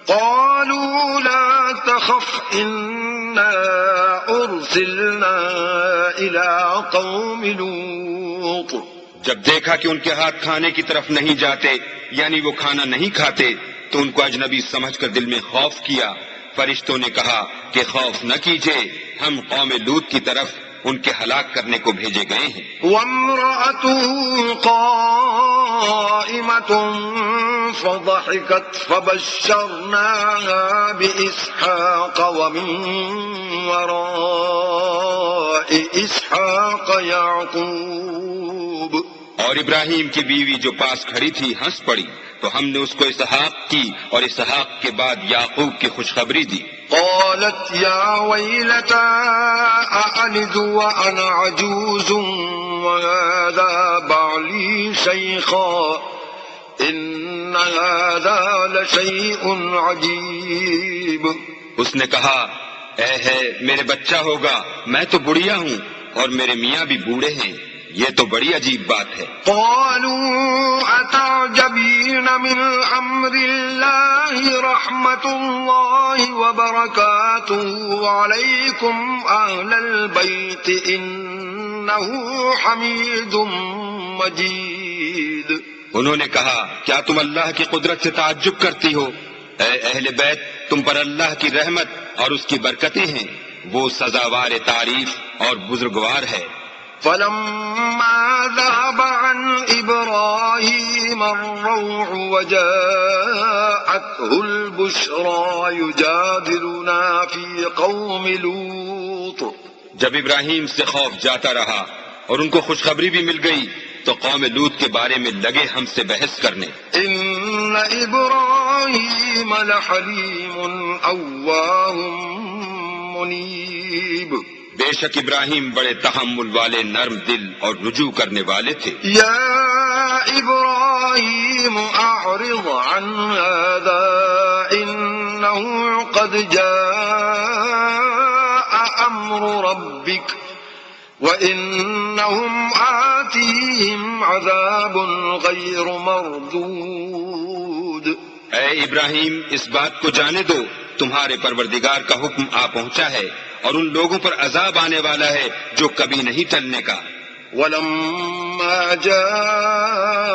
Speaker 2: قَالُوا لَا تَخَفْ إِنَّا أُرْسِلْنَا إِلَىٰ قَوْمِ لُوطٍ۔
Speaker 1: جب دیکھا کہ ان کے ہاتھ کھانے کی طرف نہیں جاتے یعنی وہ کھانا نہیں کھاتے تو ان کو اجنبی سمجھ کر دل میں خوف کیا۔ فرشتوں نے کہا کہ خوف نہ کیجیے، ہم قوم لوط کی طرف ان کے ہلاک کرنے کو بھیجے گئے ہیں۔
Speaker 2: وَامْرَأَتُهُ قَائِمَةٌ فَضَحِكَتْ فَبَشَّرْنَاهَا بِإِسْحَاقَ وَمِن وَرَاءِ إِسْحَاقَ يَعْقُوبَ۔
Speaker 1: اور ابراہیم کی بیوی جو پاس کھڑی تھی ہنس پڑی تو ہم نے اس کو اسحاق کی اور اسحاق کے بعد یعقوب کی خوشخبری دی۔
Speaker 2: قالت يا ويلتى أألد وأنا عجوز وهذا بعلي شيخا إن هذا لشيء عجيب۔
Speaker 1: اس نے کہا اے ہے میرے بچہ ہوگا، میں تو بڑھیا ہوں اور میرے میاں بھی بوڑھے ہیں، یہ تو بڑی عجیب بات ہے۔
Speaker 2: قالوا أتعجبين من أمر الله رحمة الله وبركاته عليكم أهل البيت إنه حميد مجيد۔
Speaker 1: انہوں نے کہا کیا تم اللہ کی قدرت سے تعجب کرتی ہو؟ اے اہل بیت، تم پر اللہ کی رحمت اور اس کی برکتیں ہیں، وہ سزاوار تعریف اور بزرگوار ہے۔
Speaker 2: فلما ذهب عن إبراهيم الروع وجاءته البشرى يجادلنا في قوم لوط۔
Speaker 1: جب ابراہیم سے خوف جاتا رہا اور ان کو خوشخبری بھی مل گئی تو قوم لوط کے بارے میں لگے ہم سے بحث کرنے۔
Speaker 2: إن إبراهيم لحليم أواه منيب۔
Speaker 1: بے شک ابراہیم بڑے تحمل والے، نرم دل اور رجوع کرنے والے تھے۔
Speaker 2: یا ابراہیم اعرض عن هذا انه قد جاء امر ربك وانهم آتيهم عذاب غير مردود۔
Speaker 1: اے ابراہیم اس بات کو جانے دو تمہارے پروردگار کا حکم آ پہنچا ہے اور ان لوگوں پر عذاب آنے والا ہے جو کبھی نہیں ٹلنے کا۔
Speaker 2: ولما جاءت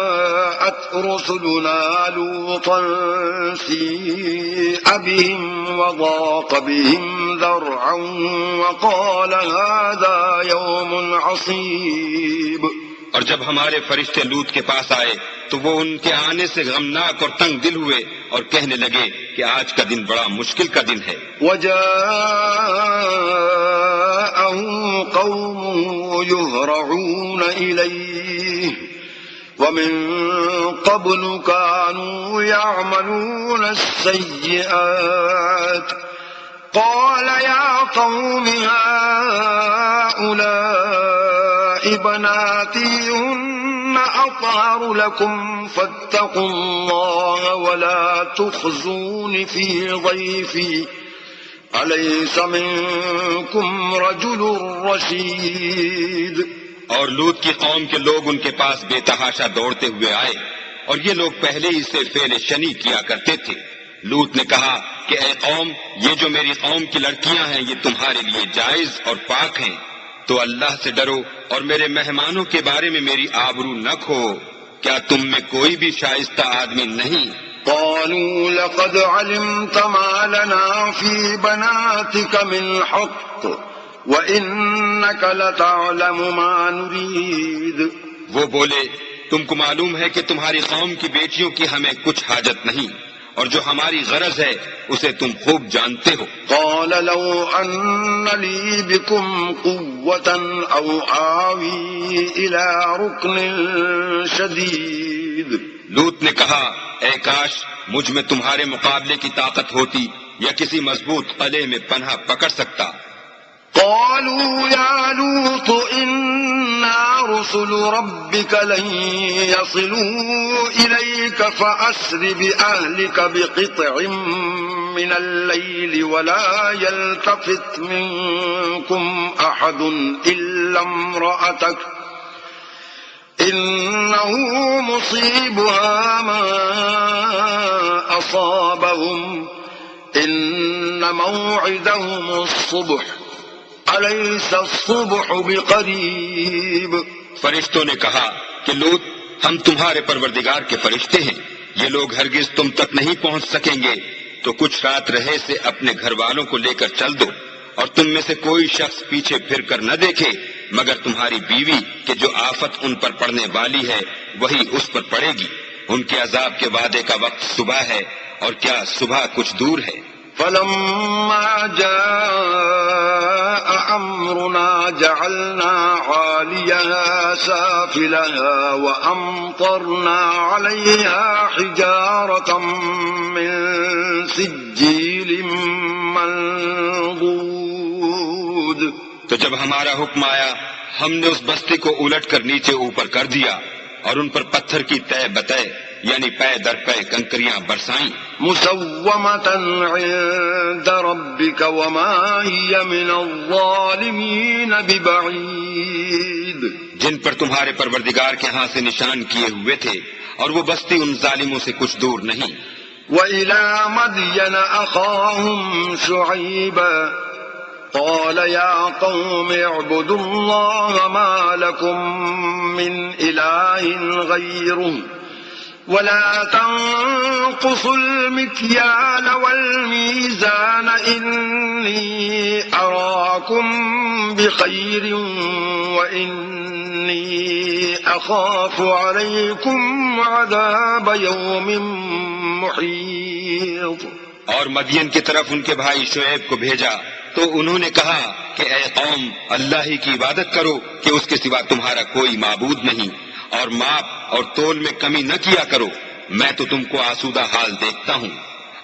Speaker 2: رسلنا لوطا سيء بهم وضاق بهم ذرعا وقال هذا يوم عصيب.
Speaker 1: اور جب ہمارے فرشتے لوط کے پاس آئے تو وہ ان کے آنے سے غمناک اور تنگ دل ہوئے اور کہنے لگے کہ آج کا دن بڑا مشکل کا دن ہے.
Speaker 2: وجاءه قومه يهرعون إليه ومن قبل كانوا يعملون السيئات قال يا قوم هؤلاء بناتي هن أطهر لكم فاتقوا الله ولا تخزون في ضيفي أليس منكم رجل رشيد.
Speaker 1: اور لوط کی قوم کے لوگ ان کے پاس بے تحاشا دوڑتے ہوئے آئے اور یہ لوگ پہلے ہی سے فعل شنی کیا کرتے تھے. لوط نے کہا کہ اے قوم، یہ جو میری قوم کی لڑکیاں ہیں یہ تمہارے لیے جائز اور پاک ہیں، تو اللہ سے ڈرو اور میرے مہمانوں کے بارے میں میری آبرو نہ کھو. کیا تم میں کوئی بھی شائستہ آدمی نہیں؟
Speaker 2: قالوا لقد علمت ما لنا في بناتك من حق وإنك لتعلم ما نريد.
Speaker 1: وہ بولے تم کو معلوم ہے کہ تمہاری قوم کی بیٹیوں کی ہمیں کچھ حاجت نہیں، اور جو ہماری غرض ہے اسے تم خوب جانتے ہو.
Speaker 2: قال لو أن لي بكم قوة أو آوي إلى ركن شديد.
Speaker 1: لوط نے کہا اے کاش مجھ میں تمہارے مقابلے کی طاقت ہوتی یا کسی مضبوط قلعے میں پناہ پکڑ سکتا.
Speaker 2: قالوا يا لوط إنا رسل ربك لن يصلوا إليك فأسر بأهلك بقطع من الليل ولا يلتفت منكم أحد إلا امرأتك إنه مصيبها ما أصابهم إن موعدهم الصبح أليس الصبح بقريب.
Speaker 1: فرشتوں نے کہا کہ لوط ہم تمہارے پروردگار کے فرشتے ہیں، یہ لوگ ہرگز تم تک نہیں پہنچ سکیں گے، تو کچھ رات رہے سے اپنے گھر والوں کو لے کر چل دو، اور تم میں سے کوئی شخص پیچھے پھر کر نہ دیکھے مگر تمہاری بیوی کہ جو آفت ان پر پڑنے والی ہے وہی اس پر پڑے گی. ان کے عذاب کے وعدے کا وقت صبح ہے، اور کیا صبح کچھ دور ہے.
Speaker 2: فلما جاء أمرنا جعلنا عاليها سافلها وأمطرنا عليها حجارة من سجيل منضود.
Speaker 1: تو جب ہمارا حکم آیا ہم نے اس بستی کو الٹ کر نیچے اوپر کر دیا اور ان پر پتھر کی تہ بتہ یعنی پے در پے کنکریاں برسائیں.
Speaker 2: مسومة عند ربك وما هي من الظالمين ببعيد.
Speaker 1: جن پر تمہارے پروردگار کے ہاں سے نشان کیے ہوئے تھے، اور وہ بستی ان ظالموں سے کچھ دور نہیں.
Speaker 2: وإلى مدين أخاهم شعيبا قال يا قوم اعبدوا الله ما لكم من إله غيره ولا تنقصوا المكيال والميزان إني أراكم بخير وإني أخاف عليكم عذاب يوم محيط.
Speaker 1: اور مدین کی طرف ان کے بھائی شعیب کو بھیجا تو انہوں نے کہا کہ اے قوم اللہ ہی کی عبادت کرو کہ اس کے سوا تمہارا کوئی معبود نہیں، اور ماپ اور تول میں کمی نہ کیا کرو، میں تو تم کو آسودہ حال دیکھتا ہوں،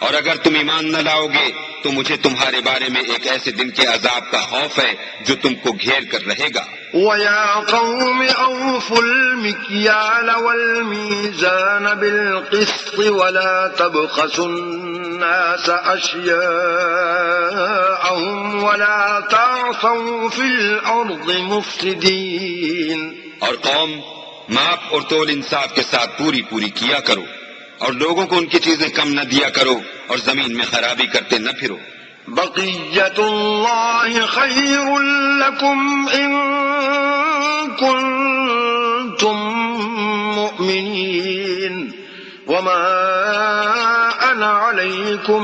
Speaker 1: اور اگر تم ایمان نہ لاؤ گے تو مجھے تمہارے بارے میں ایک ایسے دن کے عذاب کا خوف ہے جو تم کو گھیر کر رہے گا.
Speaker 2: وَيَا قَوْمِ أَوْفُوا الْمِكْيَالَ وَالْمِيزَانَ بِالْقِسْطِ وَلَا تَبْخَسُوا النَّاسَ أَشْيَاءَهُمْ وَلَا تَعْثَوْا فِي الْأَرْضِ مُفْسِدِينَ.
Speaker 1: اور قوم ماپ اور تول انصاف کے ساتھ پوری پوری کیا کرو، اور لوگوں کو ان کی چیزیں کم نہ دیا کرو، اور زمین میں خرابی کرتے نہ پھرو.
Speaker 2: بقیت اللہ خیر لکم ان کنتم كنتم مؤمنين وما أنا عليكم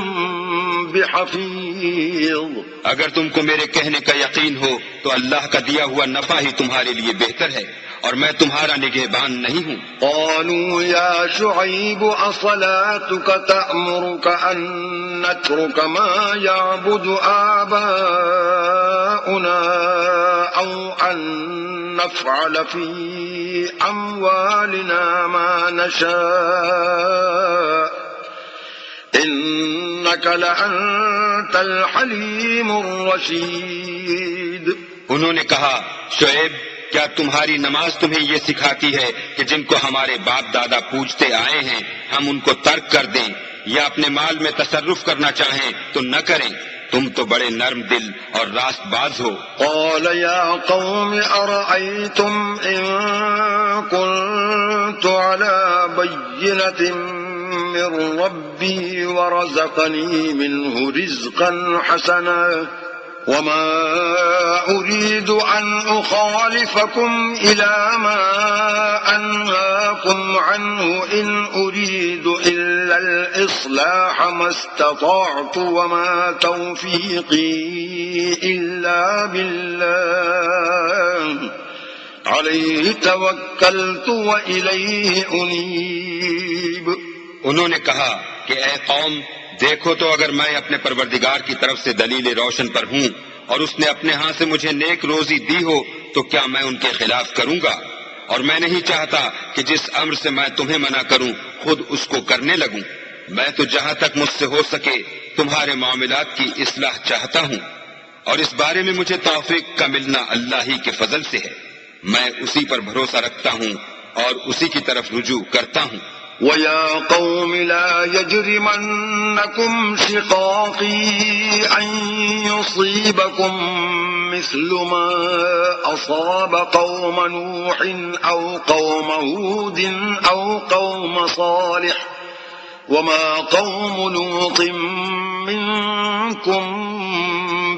Speaker 2: بحفيظ.
Speaker 1: اگر تم کو میرے کہنے کا یقین ہو تو اللہ کا دیا ہوا نفع ہی تمہارے لیے بہتر ہے اور میں تمہارا نگہبان نہیں ہوں.
Speaker 2: قالوا يا شعيب أصلاتك تأمرك أن نترك ما يعبد آباؤنا أو أن نفعل في أموالنا ما نشاء إنك لأنت الحليم الرشيد.
Speaker 1: انہوں نے کہا شعیب کیا تمہاری نماز تمہیں یہ سکھاتی ہے کہ جن کو ہمارے باپ دادا پوجتے آئے ہیں ہم ان کو ترک کر دیں یا اپنے مال میں تصرف کرنا چاہیں تو نہ کریں؟ تم تو بڑے نرم دل اور راست باز ہو.
Speaker 2: قال يا قوم أرأيتم إن كنت على بينة من ربي ورزقني منه رزقا حسنا وما أريد أن أخالفكم إلى ما أنهاكم عنه إن أريد إلا الإصلاح ما استطعت وما توفيقي إلا بالله عليه توكلت وإليه أنيب.
Speaker 1: انہوں نے کہا کہ اے قوم دیکھو تو اگر میں اپنے پروردگار کی طرف سے دلیل روشن پر ہوں اور اس نے اپنے ہاں سے مجھے نیک روزی دی ہو تو کیا میں ان کے خلاف کروں گا؟ اور میں نہیں چاہتا کہ جس امر سے میں تمہیں منع کروں خود اس کو کرنے لگوں. میں تو جہاں تک مجھ سے ہو سکے تمہارے معاملات کی اصلاح چاہتا ہوں اور اس بارے میں مجھے توفیق کا ملنا اللہ ہی کے فضل سے ہے. میں اسی پر بھروسہ رکھتا ہوں اور اسی کی طرف رجوع کرتا ہوں.
Speaker 2: وَيَا قَوْمِ لَا يَجْرِمَنَّكُمْ شِقَاقِي أَن يُصِيبَكُم مِّثْلُ مَا أَصَابَ قَوْمَ نُوحٍ أَوْ قَوْمَ هُودٍ أَوْ قَوْمَ صَالِحٍ وَمَا قَوْمُ لُوطٍ مِّنكُم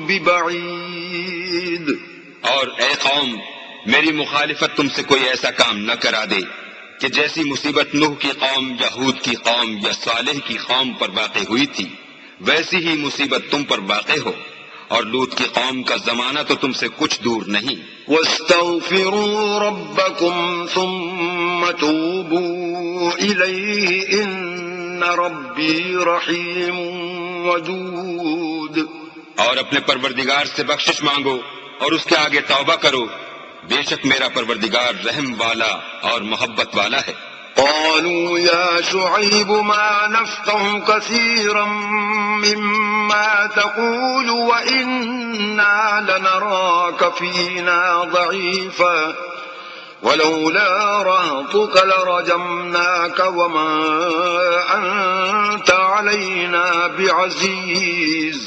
Speaker 2: بِبَعِيدٍ.
Speaker 1: اور اے قوم میری مخالفت تم سے کوئی ایسا کام نہ کرا دے کہ جیسی مصیبت نوح کی قوم یا ہود کی قوم یا صالح کی قوم پر واقع ہوئی تھی ویسی ہی مصیبت تم پر واقع ہو اور لوط کی قوم کا زمانہ تو تم سے کچھ دور نہیں.
Speaker 2: وَاسْتَغْفِرُوا رَبَّكُمْ ثُمَّ تُوبُوا إِلَيْهِ إِنَّ رَبِّي رَحِيمٌ وَدُودٌ.
Speaker 1: اور اپنے پروردگار سے بخشش مانگو اور اس کے آگے توبہ کرو بے شک میرا پروردگار رحم والا اور محبت والا ہے.
Speaker 2: قالوا يا شعيب ما نفقه كثيرا مما تقول وإنا لنراك فينا ضعيفا ولولا رهطك لرجمناك وما أنت علينا بعزيز.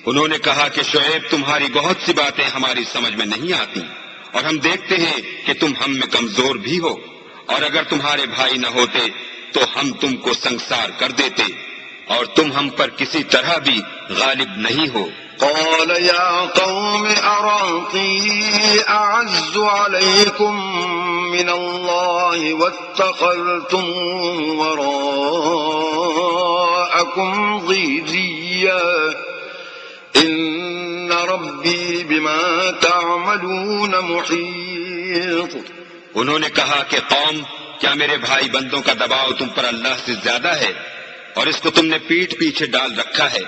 Speaker 1: انہوں نے کہا کہ شعیب تمہاری بہت سی باتیں ہماری سمجھ میں نہیں آتی اور ہم دیکھتے ہیں کہ تم ہم میں کمزور بھی ہو اور اگر تمہارے بھائی نہ ہوتے تو ہم تم کو سنگسار کر دیتے اور تم ہم پر کسی طرح بھی غالب نہیں ہو.
Speaker 2: قال يا قوم أرهطي أعز عليكم من الله واتخذتم وراءكم ظهريا إن ربي بما تعملون محيط.
Speaker 1: انہوں نے کہا کہ قوم کیا میرے بھائی بندوں کا دباؤ تم پر اللہ سے زیادہ ہے اور اس کو تم نے پیٹھ پیچھے ڈال رکھا ہے؟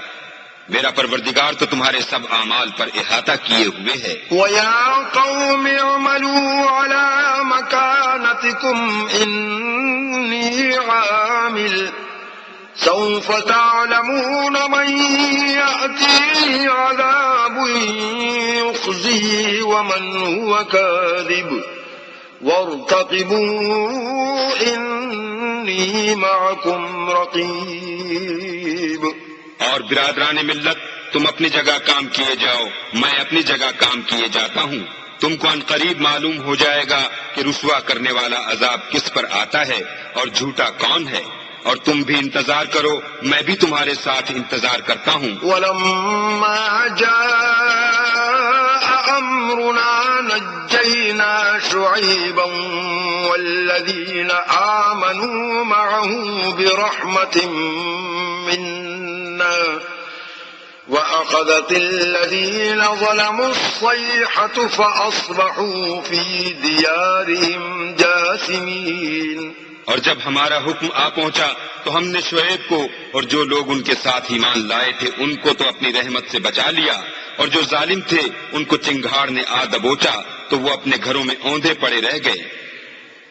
Speaker 1: میرا پروردگار تو تمہارے سب اعمال پر احاطہ کیے ہوئے ہے.
Speaker 2: وَيَا قَوْمِ اعْمَلُوا عَلَى مَكَانَتِكُمْ إِنِّي عَامِلٌ سوف تعلمون من يأتيه عذاب يخزيه ومن هو كاذب وارتقبوا إني معكم رقيب.
Speaker 1: اور برادران ملت تم اپنی جگہ کام کیے جاؤ میں اپنی جگہ کام کیے جاتا ہوں. تم کو ان قریب معلوم ہو جائے گا کہ رسوا کرنے والا عذاب کس پر آتا ہے اور جھوٹا کون ہے. اور تم بھی انتظار کرو میں بھی تمہارے ساتھ انتظار کرتا ہوں.
Speaker 2: وَلَمَّا جَاءَ أَمْرُنَا نجينا شعيبا والذين آمنوا معه برحمة منا وأخذت الذين ظلموا الصيحة فأصبحوا في ديارهم جاثمين۔
Speaker 1: اور جب ہمارا حکم آ پہنچا تو ہم نے شعیب کو اور جو لوگ ان کے ساتھ ایمان لائے تھے ان کو تو اپنی رحمت سے بچا لیا، اور جو ظالم تھے ان کو چنگھاڑ نے آ دبوچا تو وہ اپنے گھروں میں اوندھے پڑے رہ گئے۔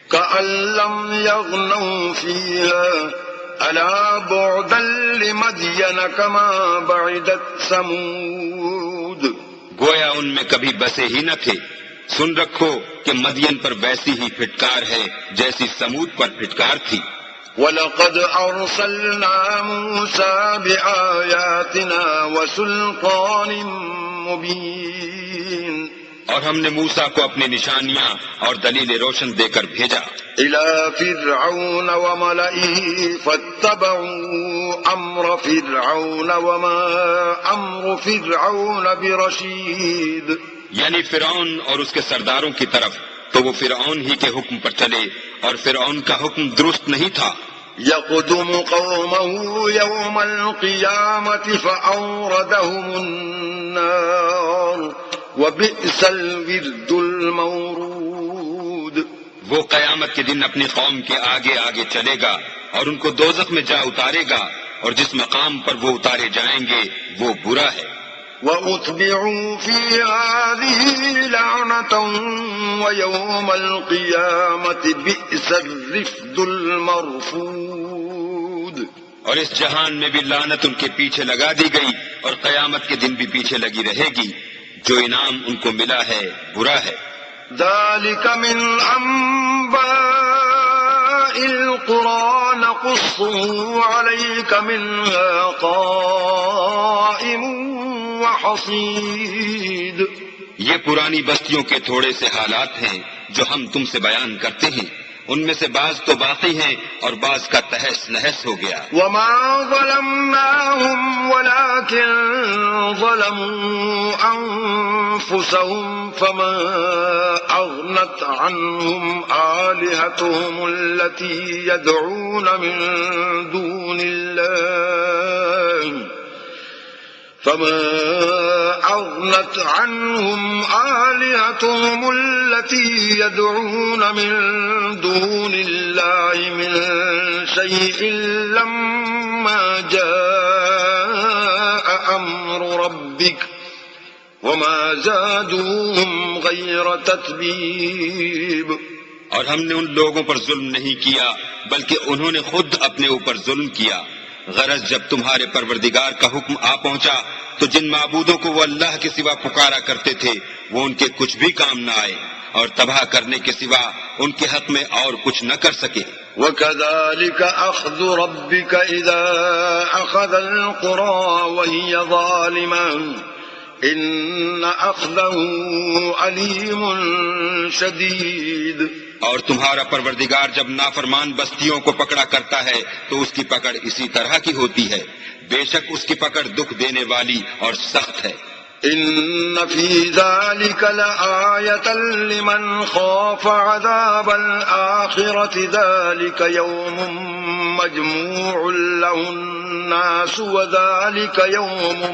Speaker 2: كأن لم يغنوا فيها ألا بعدا لمدين كما بعدت ثمود۔
Speaker 1: گویا ان میں کبھی بسے ہی نہ تھے۔ سن رکھو کہ مدین پر ویسی ہی پھٹکار ہے جیسی سمود پر پھٹکار تھی۔
Speaker 2: وَلَقَدْ أَرْسَلْنَا مُوسَى بِآيَاتِنَا وَسُلْطَانٍ مُبِينٍ۔
Speaker 1: اور ہم نے موسیٰ کو اپنی نشانیاں اور دلیل روشن دے کر بھیجا
Speaker 2: إِلَى فِرْعَوْنَ وَمَلَئِهِ فَاتَّبَعُوا أَمْرَ فِرْعَوْنَ وَمَا أَمْرُ فِرْعَوْنَ بِرَشِيدٍ،
Speaker 1: یعنی فرعون اور اس کے سرداروں کی طرف، تو وہ فرعون ہی کے حکم پر چلے اور فرعون کا حکم درست نہیں تھا۔
Speaker 2: يَقْدُمُ قَوْمَهُ يَوْمَ الْقِيَامَةِ فَأَوْرَدَهُمُ النَّارَ وَبِئْسَ الْوِرْدُ الْمَوْرُودُ۔
Speaker 1: وہ قیامت کے دن اپنی قوم کے آگے آگے چلے گا اور ان کو دوزخ میں جا اتارے گا، اور جس مقام پر وہ اتارے جائیں گے وہ برا ہے۔
Speaker 2: وَأُتْبِعُوا فِي هَٰذِهِ لَعْنَةً وَيَوْمَ الْقِيَامَةِ بِئْسَ الرِّفْدُ الْمَرْفُودُ۔
Speaker 1: اور اس جہان میں بھی لعنت ان کے پیچھے لگا دی گئی، اور قیامت کے دن بھی پیچھے لگی رہے گی۔ جو انعام ان کو ملا ہے برا ہے۔
Speaker 2: ذَلِكَ مِنْ أَنبَاءِ الْقُرَىٰ نَقُصُّهُ عَلَيْكَ مِنْهَا قَائِمٌ وَحَصِيدٌ۔
Speaker 1: یہ پرانی بستیوں کے تھوڑے سے حالات ہیں جو ہم تم سے بیان کرتے ہیں، ان میں سے بعض تو باقی ہیں اور بعض کا تہس نہس ہو گیا۔
Speaker 2: وَمَا ظَلَمْنَاهُمْ وَلَٰكِن ظَلَمُوا أَنفُسَهُمْ فَمَا أَغْنَتْ عَنْهُمْ آلِهَتُهُمُ الَّتِي يَدْعُونَ مِن دُونِ اللَّهِ فما أغنت عنهم آلهتهم التي يدعون من دون الله من شيء لما جاء أمر ربك وما زادوهم غير تتبيب۔
Speaker 1: اور ہم نے ان لوگوں پر ظلم نہیں کیا بلکہ انہوں نے خود اپنے اوپر ظلم کیا۔ غرض جب تمہارے پروردگار کا حکم آ پہنچا تو جن معبودوں کو وہ اللہ کے سوا پکارا کرتے تھے وہ ان کے کچھ بھی کام نہ آئے، اور تباہ کرنے کے سوا ان کے حق میں اور کچھ نہ کر سکے۔
Speaker 2: وَكَذَلِكَ أَخْذُ رَبِّكَ إِذَا أَخَذَ الْقُرَىٰ وَهِيَ ظَالِمَةٌ إِنَّ أَخْذَهُ أَلِيمٌ شَدِيدٌ۔
Speaker 1: اور تمہارا پروردگار جب نافرمان بستیوں کو پکڑا کرتا ہے تو اس کی پکڑ اسی طرح کی ہوتی ہے، بے شک اس کی پکڑ دکھ دینے والی اور سخت ہے۔
Speaker 2: إِنَّ فِي ذَلِكَ لَآيَةً لِمَنْ خَافَ عَذَابَ الْآخِرَةِ ذَلِكَ يَوْمٌ مَّجْمُوعٌ لَهُ النَّاسُ وَذَلِكَ يَوْمٌ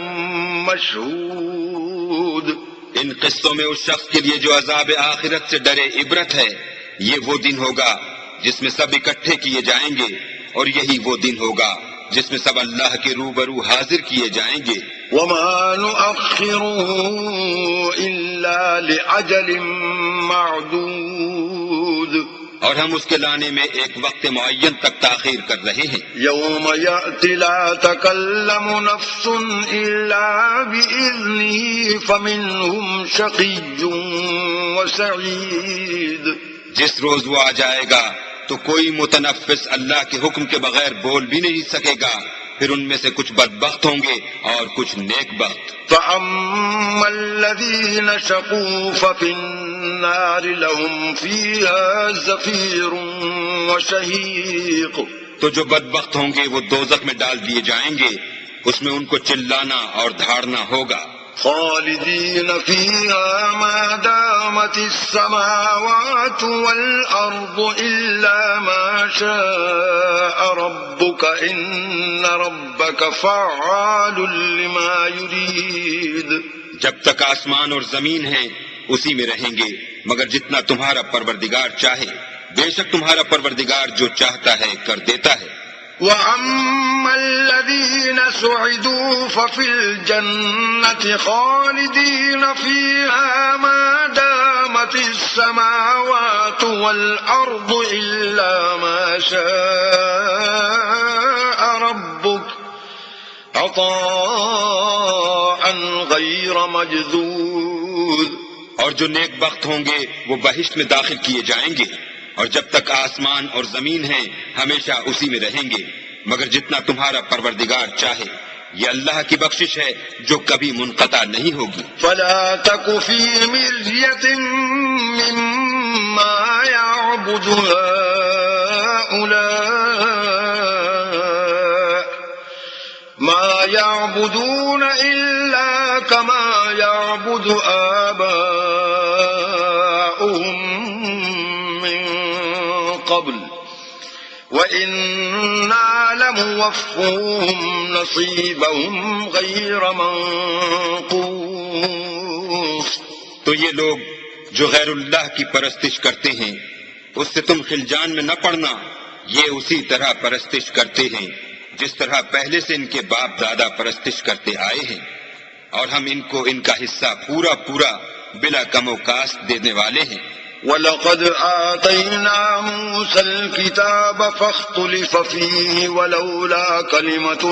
Speaker 2: مَّشْهُودٌ۔
Speaker 1: ان قصوں میں اس شخص کے لیے جو عذاب آخرت سے ڈرے عبرت ہے۔ یہ وہ دن ہوگا جس میں سب اکٹھے کیے جائیں گے، اور یہی وہ دن ہوگا جس میں سب اللہ کے روبرو حاضر کیے جائیں گے۔
Speaker 2: وَمَا نُؤَخِّرُهُ إِلَّا لِأَجَلٍ مَّعْدُودٍ۔
Speaker 1: اور ہم اس کے لانے میں ایک وقت معین تک تاخیر کر رہے ہیں۔
Speaker 2: يَوْمَ يَأْتِ لَا تَكَلَّمُ نَفْسٌ إِلَّا بِإِذْنِهِ فَمِنْهُمْ شَقِيٌّ وَسَعِيدٌ۔
Speaker 1: جس روز وہ آ جائے گا تو کوئی متنفس اللہ کے حکم کے بغیر بول بھی نہیں سکے گا، پھر ان میں سے کچھ بدبخت ہوں گے اور کچھ نیک بخت۔
Speaker 2: فَأَمَّا الَّذِينَ شَقُوا فَفِي النَّارِ لَهُمْ فِيهَا زَفِيرٌ وَشَهِيقٌ۔
Speaker 1: تو جو بدبخت ہوں گے وہ دوزخ میں ڈال دیے جائیں گے، اس میں ان کو چلانا اور دھاڑنا ہوگا۔
Speaker 2: خالدين فيها ما دامت السماوات والأرض إلا ما شاء ربك إن ربك فعال لما يريد.
Speaker 1: جب تک آسمان اور زمین ہیں اسی میں رہیں گے مگر جتنا تمہارا پروردگار چاہے. بے شک تمہارا پروردگار جو چاہتا ہے کر دیتا ہے.
Speaker 2: وَأَمَّا الَّذِينَ سُعِدُوا فَفِي الْجَنَّةِ خَالِدِينَ فِيهَا مَا دَامَتِ السَّمَاوَاتُ وَالْأَرْضُ إِلَّا مَا شَاءَ رَبُّكَ عَطَاءً غَيْرَ مَجْذُوذٍ.
Speaker 1: اور جو نیک بخت ہوں گے وہ بہشت میں داخل کیے جائیں گے اور جب تک آسمان اور زمین ہیں ہمیشہ اسی میں رہیں گے مگر جتنا تمہارا پروردگار چاہے. یہ اللہ کی بخشش ہے جو کبھی منقطع نہیں ہوگی.
Speaker 2: فلا تك في مرية مما يعبد هؤلاء ما يعبدون إلا كما يعبد آباؤهم قبل وَإِنَّا لَمُوَفُّوهُمْ نَصِيبَهُمْ غَيْرَ مَنْقُوصٍ.
Speaker 1: تو یہ لوگ جو غیر اللہ کی پرستش کرتے ہیں اس سے تم خلجان میں نہ پڑنا. یہ اسی طرح پرستش کرتے ہیں جس طرح پہلے سے ان کے باپ دادا پرستش کرتے آئے ہیں اور ہم ان کو ان کا حصہ پورا پورا بلا کم و کاست دینے والے ہیں.
Speaker 2: وَلَقَدْ آتَيْنَا مُوسَى الْكِتَابَ فَاخْتُلِفَ فِيهِ وَلَوْلَا كَلِمَةٌ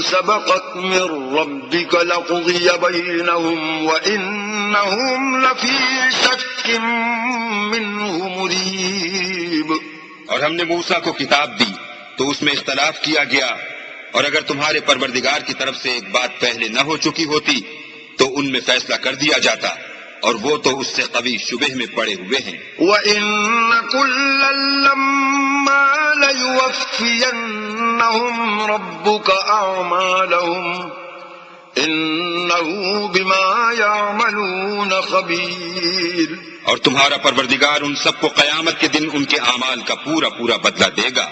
Speaker 2: سَبَقَتْ مِنْ رَبِّكَ لَقُضِيَ بَيْنَهُمْ وَإِنَّهُمْ لَفِي شَكٍّ مِّنْهُ مُرِيبٍ.
Speaker 1: اور ہم نے موسیٰ کو کتاب دی تو اس میں اختلاف کیا گیا اور اگر تمہارے پروردگار کی طرف سے ایک بات پہلے نہ ہو چکی ہوتی تو ان میں فیصلہ کر دیا جاتا اور وہ تو اس سے قوی شبہ میں پڑے ہوئے ہیں.
Speaker 2: وَإِنَّ كُلًّا لَمَّا لَيُوَفِّيَنَّهُمْ رَبُّكَ أَعْمَالَهُمْ إِنَّهُ بِمَا يَعْمَلُونَ خَبِيرٌ.
Speaker 1: اور تمہارا پروردگار ان سب کو قیامت کے دن ان کے اعمال کا پورا پورا بدلہ دے گا.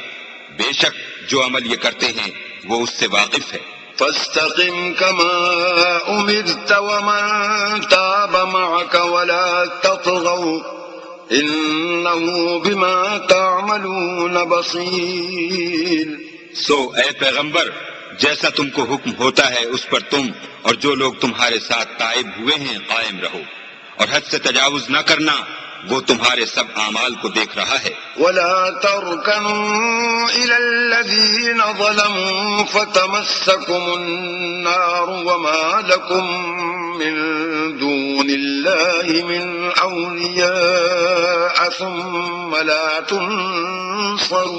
Speaker 1: بے شک جو عمل یہ کرتے ہیں وہ اس سے واقف ہے.
Speaker 2: فاستقم كما أمرت ومن تاب معك ولا تطغوا إنه بما تعملون بصير.
Speaker 1: سو اے پیغمبر جیسا تم کو حکم ہوتا ہے اس پر تم اور جو لوگ تمہارے ساتھ تائب ہوئے ہیں قائم رہو اور حد سے تجاوز نہ کرنا وہ تمہارے سب اعمال کو دیکھ رہا ہے.
Speaker 2: ولا تركنوا إلى الذين ظلموا فتمسكم النار وما لكم من دون الله من أولياء ثم لا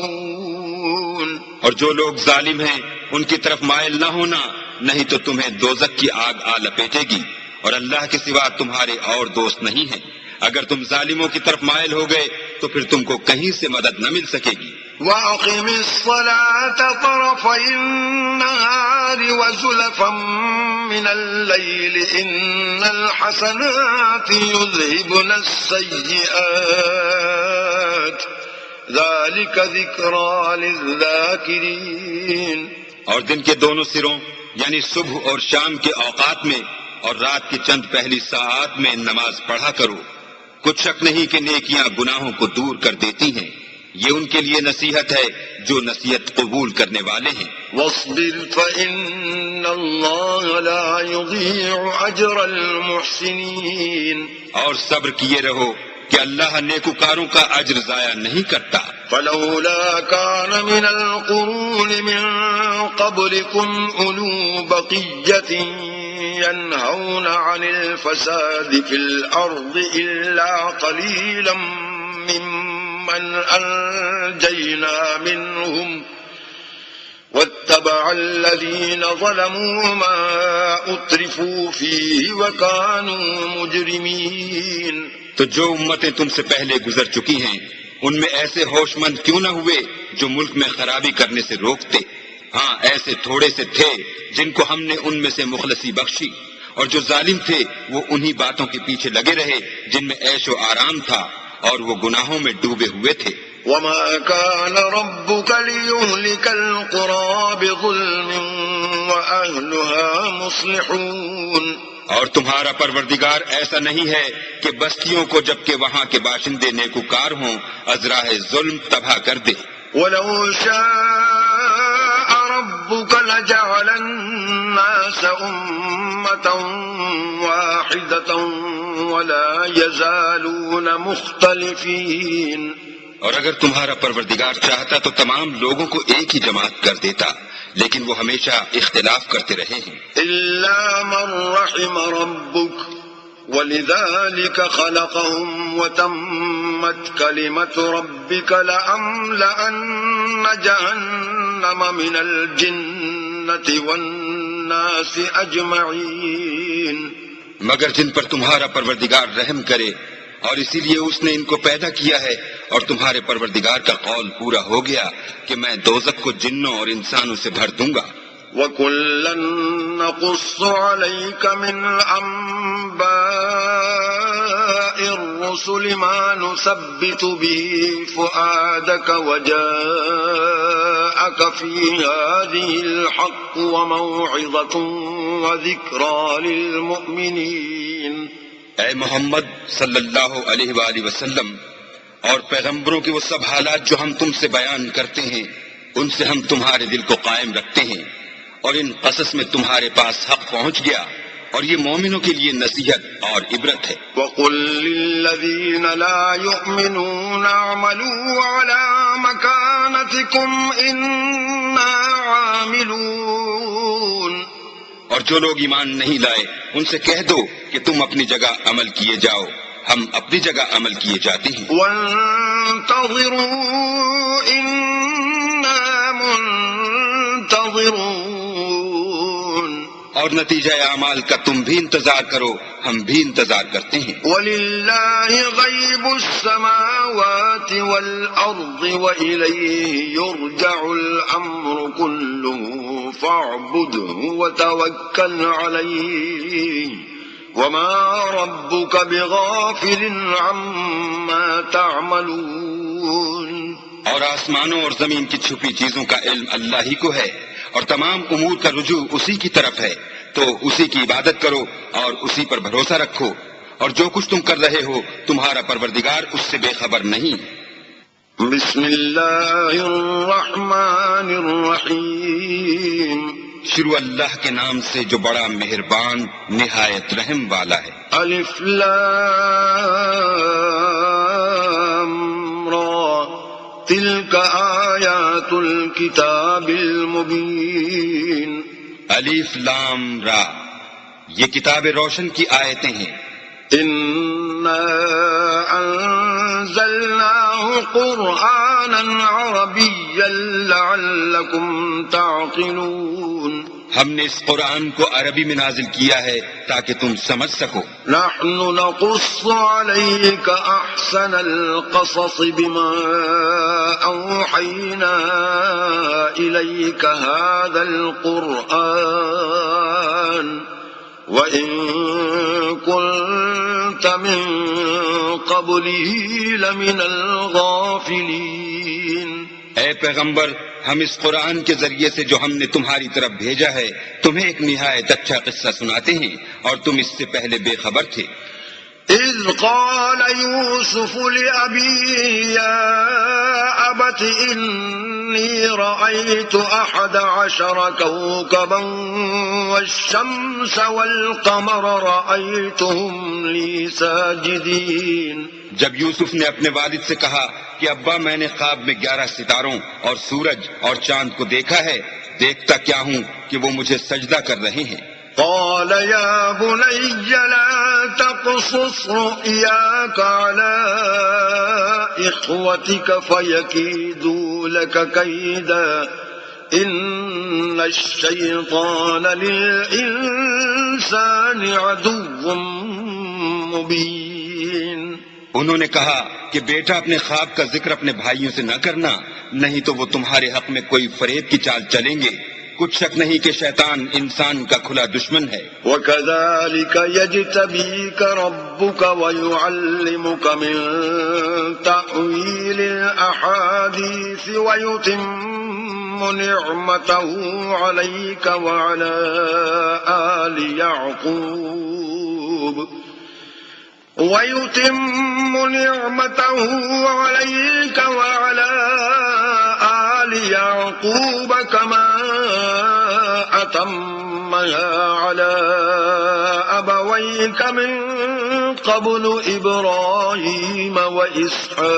Speaker 2: تنصرون.
Speaker 1: اور جو لوگ ظالم ہیں ان کی طرف مائل نہ ہونا نہیں تو تمہیں دوزخ کی آگ آ لپیٹے گی اور اللہ کے سوا تمہارے اور دوست نہیں ہیں. اگر تم ظالموں کی طرف مائل ہو گئے تو پھر تم کو کہیں سے مدد نہ مل سکے گی.
Speaker 2: وَأَقِمِ الصَّلَاةَ طَرَفَيِ النَّهَارِ وَزُلَفًا مِّنَ اللَّيْلِ إِنَّ الْحَسَنَاتِ يُذْهِبْنَ السَّيِّئَاتِ ذَلِكَ ذِكْرَى لِلذَّاكِرِينَ.
Speaker 1: اور دن کے دونوں سروں یعنی صبح اور شام کے اوقات میں اور رات کی چند پہلی ساعات میں نماز پڑھا کرو. کچھ شک نہیں کہ نیکیاں گناہوں کو دور کر دیتی ہیں. یہ ان کے لیے نصیحت ہے جو نصیحت قبول کرنے والے ہیں.
Speaker 2: وَاصْبِرْ فَإِنَّ اللَّهَ لَا يُضِيعُ أَجْرَ الْمُحْسِنِينَ.
Speaker 1: اور صبر کیے رہو کہ اللہ نیکوکاروں کا اجر ضائع نہیں کرتا.
Speaker 2: فَلَوْلَا كَانَ مِنَ الْقُرُونِ مِنْ قَبْلِكُمْ أُولُو بَقِيَّةٍ ينهون عن الفساد في الأرض إلا قليلا ممن أنجينا منهم واتبع الذين ظلموا ما أترفوا فيه وكانوا مجرمين.
Speaker 1: تو جو امتیں تم سے پہلے گزر چکی ہیں ان میں ایسے ہوش مند کیوں نہ ہوئے جو ملک میں خرابی کرنے سے روکتے. ہاں ایسے تھوڑے سے تھے جن کو ہم نے ان میں سے مخلصی بخشی اور جو ظالم تھے وہ انہی باتوں کے پیچھے لگے رہے جن میں عیش و آرام تھا، اور وہ گناہوں میں ڈوبے ہوئے تھے۔
Speaker 2: وما كان ربك ليهلك القرى بظلم وأهلها مصلحون،
Speaker 1: اور تمہارا پروردگار ایسا نہیں ہے کہ بستیوں کو جبکہ وہاں کے باشندے نیکوکار ہوں ازراہ ظلم تباہ کر دے۔
Speaker 2: ولو شاء ربك لجعل الناس أمة واحدة ولا يزالون مختلفين،
Speaker 1: اور اگر تمہارا پروردگار چاہتا تو تمام لوگوں کو ایک ہی جماعت کر دیتا، لیکن وہ ہمیشہ اختلاف کرتے رہے ہیں۔
Speaker 2: إلا من رحم ربك ولذلك خلقهم وتمت كلمة ربك لأملأن جهنم من الجنة والناس أجمعين،
Speaker 1: مگر جن پر تمہارا پروردگار رحم کرے، اور اسی لیے اس نے ان کو پیدا کیا ہے، اور تمہارے پروردگار کا قول پورا ہو گیا کہ میں دوزخ کو جنوں اور انسانوں سے بھر دوں گا۔
Speaker 2: وَكُلًّا نَّقُصُّ عَلَيْكَ مِنْ أَنبَاءِ الرُّسُلِ مَا نُثَبِّتُ بِهِ فُؤَادَكَ وَجَاءَكَ فِي هَٰذِهِ الْحَقُّ وَمَوْعِظَةٌ وَذِكْرَىٰ لِلْمُؤْمِنِينَ۔
Speaker 1: اے محمد صلی اللہ علیہ وآلہ وسلم، اور پیغمبروں کے وہ سب حالات جو ہم تم سے بیان کرتے ہیں ان سے ہم تمہارے دل کو قائم رکھتے ہیں، اور ان قصص میں تمہارے پاس حق پہنچ گیا، اور یہ مومنوں کے لیے نصیحت اور عبرت ہے۔
Speaker 2: وَقُل لِّلَّذِينَ لَا يُؤْمِنُونَ اعْمَلُوا عَلَىٰ مَكَانَتِكُمْ إِنَّا عَامِلُونَ،
Speaker 1: اور جو لوگ ایمان نہیں لائے ان سے کہہ دو کہ تم اپنی جگہ عمل کیے جاؤ، ہم اپنی جگہ عمل کیے جاتے ہیں۔
Speaker 2: وَانتَظِرُوا إِنَّا مُنتَظِرُونَ،
Speaker 1: اور نتیجہ اعمال کا تم بھی انتظار کرو، ہم بھی انتظار کرتے ہیں۔
Speaker 2: وَلِلَّهِ غَيْبُ السَّمَاوَاتِ وَالْأَرْضِ وَإِلَيْهِ يُرْجَعُ الْأَمْرُ كُلُّهُ فَاعْبُدْهُ وَتَوَكَّلْ عَلَيْهِ وَمَا رَبُّكَ بِغَافِلٍ عَمَّا تَعْمَلُونَ۔
Speaker 1: اور آسمانوں اور زمین کی چھپی چیزوں کا علم اللہ ہی کو ہے، اور تمام امور کا رجوع اسی کی طرف ہے، تو اسی کی عبادت کرو اور اسی پر بھروسہ رکھو، اور جو کچھ تم کر رہے ہو تمہارا پروردگار اس سے بے خبر نہیں۔
Speaker 2: بسم اللہ الرحمن الرحیم،
Speaker 1: شروع اللہ کے نام سے جو بڑا مہربان نہایت رحم والا ہے۔
Speaker 2: الف لام را تلک آیات الکتاب المبین۔
Speaker 1: الف لام را، یہ کتاب روشن کی آیتیں ہیں۔
Speaker 2: انا انزلناه قرآنا عربیا لعلکم تعقلون،
Speaker 1: ہم نے اس قرآن کو عربی میں نازل کیا ہے تاکہ تم سمجھ سکو۔
Speaker 2: نحن نقص عليك احسن القصص بما اوحينا اليك هذا القرآن وان كنت من قبله لمن الغافلين۔
Speaker 1: اے پیغمبر، ہم اس قرآن کے ذریعے سے جو ہم نے تمہاری طرف بھیجا ہے تمہیں ایک نہایت اچھا قصہ سناتے ہیں، اور تم اس سے پہلے بے خبر تھے۔
Speaker 2: اذ قال يوسف لأبيه يا أبت إني رأيت 11 كوكبا والشمس والقمر رأيتهم لي ساجدين۔
Speaker 1: جب یوسف نے اپنے والد سے کہا کہ ابا میں نے خواب میں 11 ستاروں اور سورج اور چاند کو دیکھا ہے، دیکھتا کیا ہوں کہ وہ مجھے سجدہ کر رہے ہیں۔
Speaker 2: قال يا بني لا تقصص رؤياك على إخوتك فيكيدوا لك كيدا إن الشيطان للإنسان عدو مبين۔
Speaker 1: انہوں نے کہا کہ بیٹا اپنے خواب کا ذکر اپنے بھائیوں سے نہ کرنا، نہیں تو وہ تمہارے حق میں کوئی فریب کی چال چلیں گے۔ کچھ شک نہیں کہ شیطان انسان کا کھلا دشمن ہے.
Speaker 2: وَكَذَلِكَ يَجْتَبِيكَ رَبُّكَ وَيُعَلِّمُكَ مِن تَأْوِيلِ الْأَحَادِيثِ وَيُتِمُّ نِعْمَتَهُ عَلَيْكَ وَعَلَى آلِ يَعْقُوبَ كَمَا أَتَمَّهَا عَلَى أَبَوَيْكَ مِن قَبْلُ إِبْرَاهِيمَ وَإِسْحَاقَ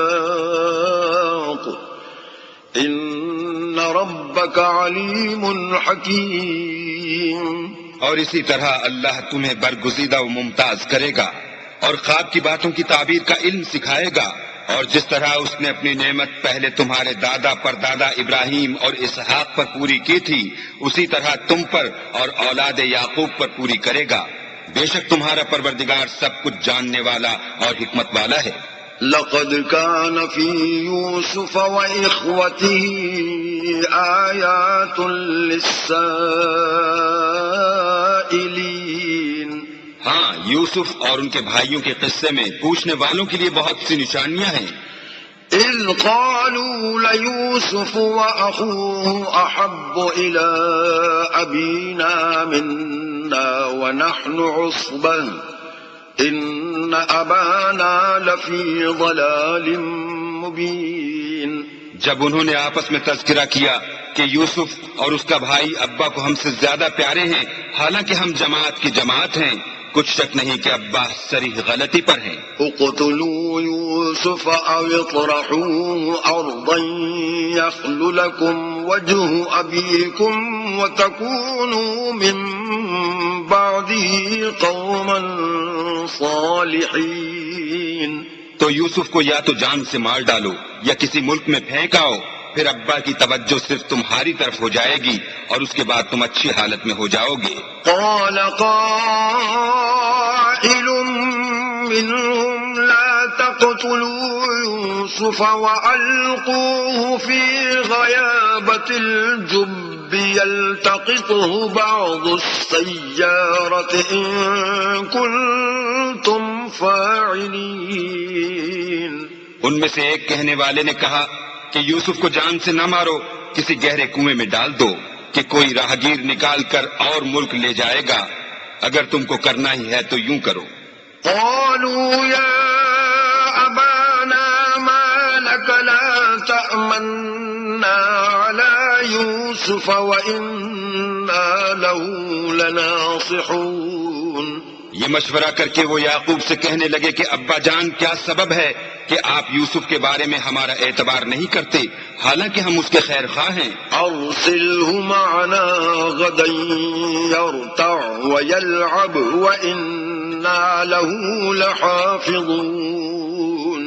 Speaker 2: إِنَّ رَبَّكَ عَلِيمٌ حَكِيمٌ.
Speaker 1: اور اسی طرح اللہ تمہیں برگزیدہ و ممتاز کرے گا اور خواب کی باتوں کی تعبیر کا علم سکھائے گا، اور جس طرح اس نے اپنی نعمت پہلے تمہارے دادا پردادا ابراہیم اور اسحاق پر پوری کی تھی، اسی طرح تم پر اور اولاد یعقوب پر پوری کرے گا. بے شک تمہارا پروردگار سب کچھ جاننے والا اور حکمت والا ہے.
Speaker 2: لقد كان في يوسف وإخوته آيات للسائلين.
Speaker 1: ہاں، یوسف اور ان کے بھائیوں کے قصے میں پوچھنے والوں کے لیے بہت سی نشانیاں ہیں.
Speaker 2: إذ قالوا ليوسف وأخوه أحب إلى أبينا منا ونحن عصبة إن أبانا لفي ضلال مبين.
Speaker 1: جب انہوں نے آپس میں تذکرہ کیا کہ یوسف اور اس کا بھائی ابا کو ہم سے زیادہ پیارے ہیں، حالانکہ ہم جماعت کی جماعت ہیں، کچھ شک نہیں کہ ابا صریح غلطی پر ہیں.
Speaker 2: اقتلوا يوسف أو اطرحوه أرضا يخل لكم وجه أبيكم وتكونوا من بعده قوما صالحين.
Speaker 1: تو یوسف کو یا تو جان سے مار ڈالو یا کسی ملک میں پھینک آؤ، پھر ابا کی توجہ صرف تمہاری طرف ہو جائے گی اور اس کے بعد تم اچھی حالت میں ہو جاؤ گے.
Speaker 2: قال قائل منهم لا تقتلوا يوسف وألقوه في غيابة الجب يلتقطه بعض السيارة إن كنتم فاعلين.
Speaker 1: ان میں سے ایک کہنے والے نے کہا کہ یوسف کو جان سے نہ مارو، کسی گہرے کنویں میں ڈال دو کہ کوئی راہگیر نکال کر اور ملک لے جائے گا، اگر تم کو کرنا ہی ہے تو یوں کرو.
Speaker 2: قالوا يا أبانا ما لك لا تأمنا على يوسف وإنا له لناصحون.
Speaker 1: یہ مشورہ کر کے وہ یعقوب سے کہنے لگے کہ ابا جان، کیا سبب ہے کہ آپ یوسف کے بارے میں ہمارا اعتبار نہیں کرتے، حالانکہ ہم اس کے خیر خواہ ہیں.
Speaker 2: أرسله معنا غدا يرتع ويلعب وإنا له لحافظون.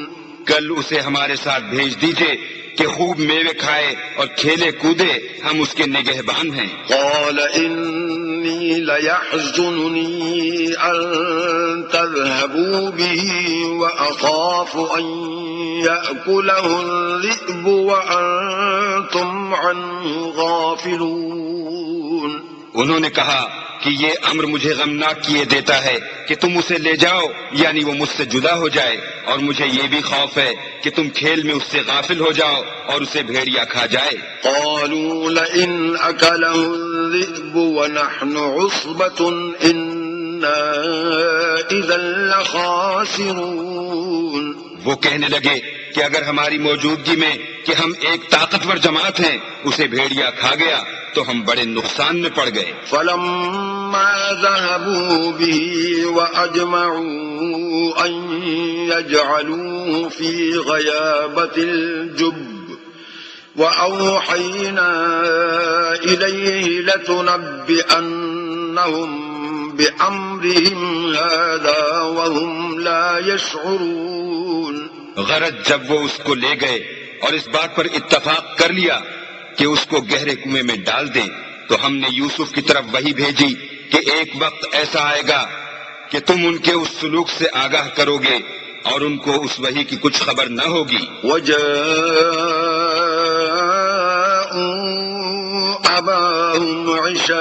Speaker 1: کل اسے ہمارے ساتھ بھیج دیجئے کہ خوب میوے کھائے اور کھیلے کودے، ہم اس کے نگہبان ہیں.
Speaker 2: قال إني ليحزنني أن تذهبوا به وأخاف أن يأكله الذئب وأنتم عنه غافلون.
Speaker 1: انہوں نے کہا کہ یہ امر مجھے غمناک کیے دیتا ہے کہ تم اسے لے جاؤ، یعنی وہ مجھ سے جدا ہو جائے، اور مجھے یہ بھی خوف ہے کہ تم کھیل میں اس سے غافل ہو جاؤ اور اسے بھیڑیا کھا جائے.
Speaker 2: قالوا لئن أكله الذئب ونحن عصبة إنا إذا لخاسرون.
Speaker 1: وہ کہنے لگے کہ اگر ہماری موجودگی میں کہ ہم ایک طاقتور جماعت ہیں اسے بھیڑیا کھا گیا تو ہم بڑے نقصان میں پڑ گئے.
Speaker 2: فلما ذهبوا به وأجمعوا أن يجعلوه في غيابة الجب وأوحينا إليه لتنبئنهم بأمرهم هذا وهم لا يشعرون.
Speaker 1: غرض جب وہ اس کو لے گئے اور اس بات پر اتفاق کر لیا کہ اس کو گہرے کنویں میں ڈال دیں، تو ہم نے یوسف کی طرف وحی بھیجی کہ ایک وقت ایسا آئے گا کہ تم ان کے اس سلوک سے آگاہ کرو گے اور ان کو اس وحی کی کچھ خبر نہ ہوگی.
Speaker 2: وجاءوا أباهم وهم عشاء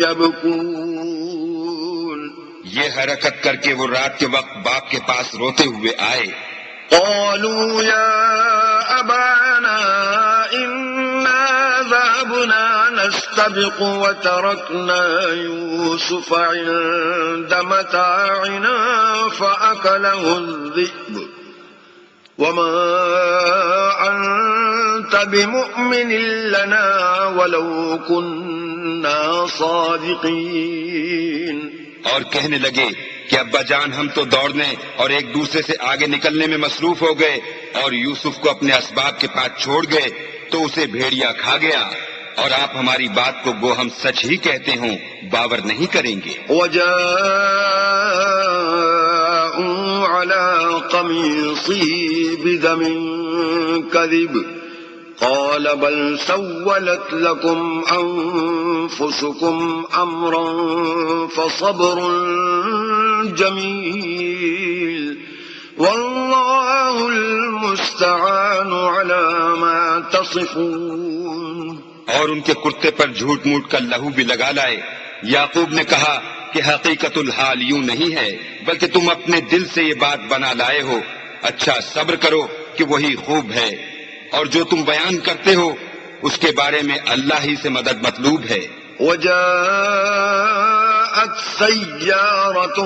Speaker 2: يبكون
Speaker 1: یہ حرکت کر کے وہ رات کے وقت باپ کے پاس روتے ہوئے آئے.
Speaker 2: قالوا يا أبانا إنا ذهبنا نستبق وتركنا يوسف عند متاعنا فأكله الذئب وما أنت بمؤمن لنا ولو كنا صادقين.
Speaker 1: اور کہنے لگے کہ ابا جان ہم تو دوڑنے اور ایک دوسرے سے آگے نکلنے میں مصروف ہو گئے اور یوسف کو اپنے اسباب کے پاس چھوڑ گئے تو اسے بھیڑیا کھا گیا اور آپ ہماری بات کو گو ہم سچ ہی کہتے ہوں باور نہیں کریں گے.
Speaker 2: وجاءوا على قميصه بدم كذب قال بل سولت لكم أنفسكم أمرا فصبر جميل والله المستعان على ما تصفون.
Speaker 1: اور ان کے کرتے پر جھوٹ موٹ کا لہو بھی لگا لائے. یعقوب نے کہا کہ حقیقت الحال یوں نہیں ہے بلکہ تم اپنے دل سے یہ بات بنا لائے ہو. اچھا صبر کرو کہ وہی خوب ہے اور جو تم بیان کرتے ہو اس کے بارے میں اللہ ہی سے مدد مطلوب ہے.
Speaker 2: وجاءت سيارة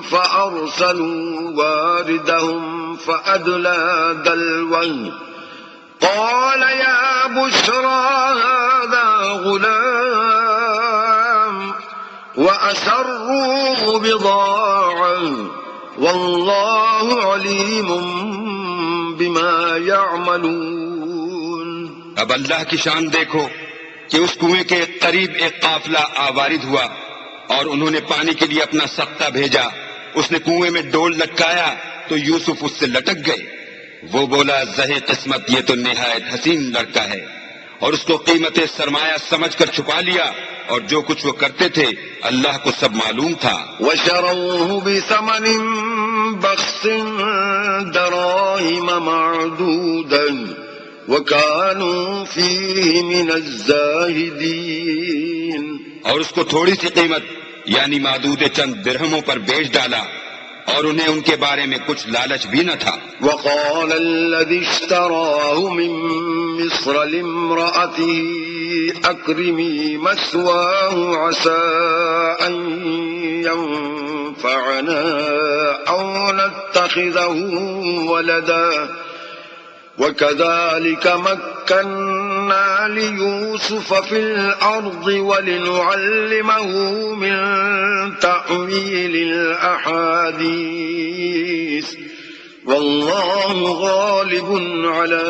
Speaker 2: فأرسلوا واردهم فأدلى دلوه قال يا بشرى هذا غلام وأسروه بضاعة والله عليم بما يعملون.
Speaker 1: اب اللہ کی شان دیکھو کہ اس کنویں کے قریب ایک قافلہ آوارد ہوا اور انہوں نے پانی کے لیے اپنا سختہ بھیجا. اس نے کنویں میں ڈول لٹکایا تو یوسف اس سے لٹک گئے. وہ بولا زہے قسمت یہ تو نہایت حسین لڑکا ہے اور اس کو قیمت سرمایہ سمجھ کر چھپا لیا اور جو کچھ وہ کرتے تھے اللہ کو سب معلوم تھا.
Speaker 2: وشروه بثمن بخس دراهم معدودا وكانوا فيه من الزاهدين.
Speaker 1: اور اس کو تھوڑی سی قیمت یعنی معدود چند درہموں پر بیچ ڈالا اور انہیں ان کے بارے میں کچھ لالچ بھی نہ تھا.
Speaker 2: وقال الذي اشتراه من مصر لامرأته أكرمي مثواه عسى أن ينفعنا أو نتخذه ولدا وكذلك مكنا ليوسف في الأرض ولنعلمه من تأويل الأحاديث والله غالب على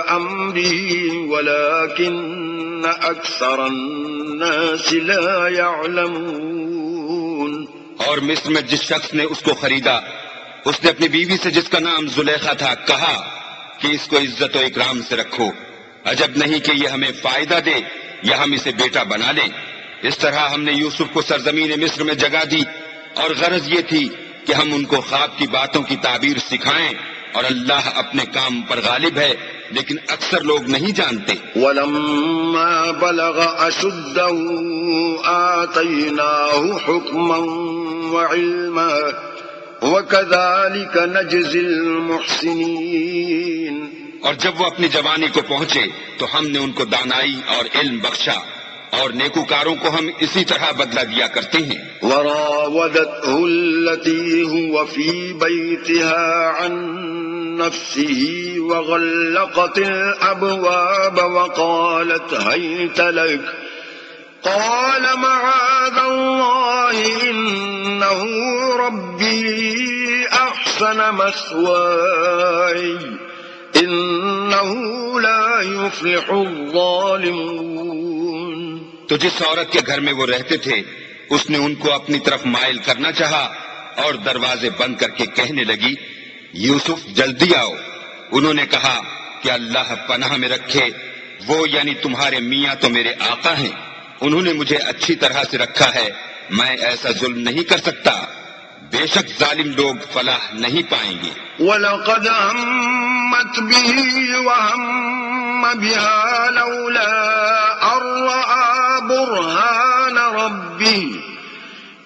Speaker 2: أمره ولكن أكثر الناس لا يعلمون.
Speaker 1: اور مصر میں جس شخص نے اس کو خریدا اس نے اپنی بیوی سے جس کا نام زلیخا تھا کہا کہ اس کو عزت و اکرام سے رکھو. عجب نہیں کہ یہ ہمیں فائدہ دے یا ہم اسے بیٹا بنا لیں. اس طرح ہم نے یوسف کو سرزمین مصر میں جگہ دی اور غرض یہ تھی کہ ہم ان کو خواب کی باتوں کی تعبیر سکھائیں اور اللہ اپنے کام پر غالب ہے لیکن اکثر لوگ نہیں جانتے.
Speaker 2: وَلَمَّا بَلَغَ أَشُدَّهُ آتَيْنَاهُ حُكْمًا وَعِلْمًا وَكَذَلِكَ نَجْزِي الْمُحْسِنِينَ.
Speaker 1: اور جب وہ اپنی جوانی کو پہنچے تو ہم نے ان کو دانائی اور علم بخشا اور نیکوکاروں کو ہم اسی طرح بدلہ دیا کرتے ہیں.
Speaker 2: وراودته التي هو في بيتها عن نفسه وغلقت الأبواب وقالت هيت لك قال معاذ الله إنه ربي أحسن مثواي إنه لا يفلح الظالمون.
Speaker 1: تو جس عورت کے گھر میں وہ رہتے تھے اس نے ان کو اپنی طرف مائل کرنا چاہا اور دروازے بند کر کے کہنے لگی یوسف جلدی آؤ. انہوں نے کہا کہ اللہ پناہ میں رکھے وہ یعنی تمہارے میاں تو میرے آقا ہیں. انہوں نے مجھے اچھی طرح سے رکھا ہے میں ایسا ظلم نہیں کر سکتا. بے شک ظالم لوگ فلاح نہیں پائیں گے.
Speaker 2: وَلَقَدْ هَمَّتْ بِهِ وَهَمَّ بها لولا أن رأى برهان ربه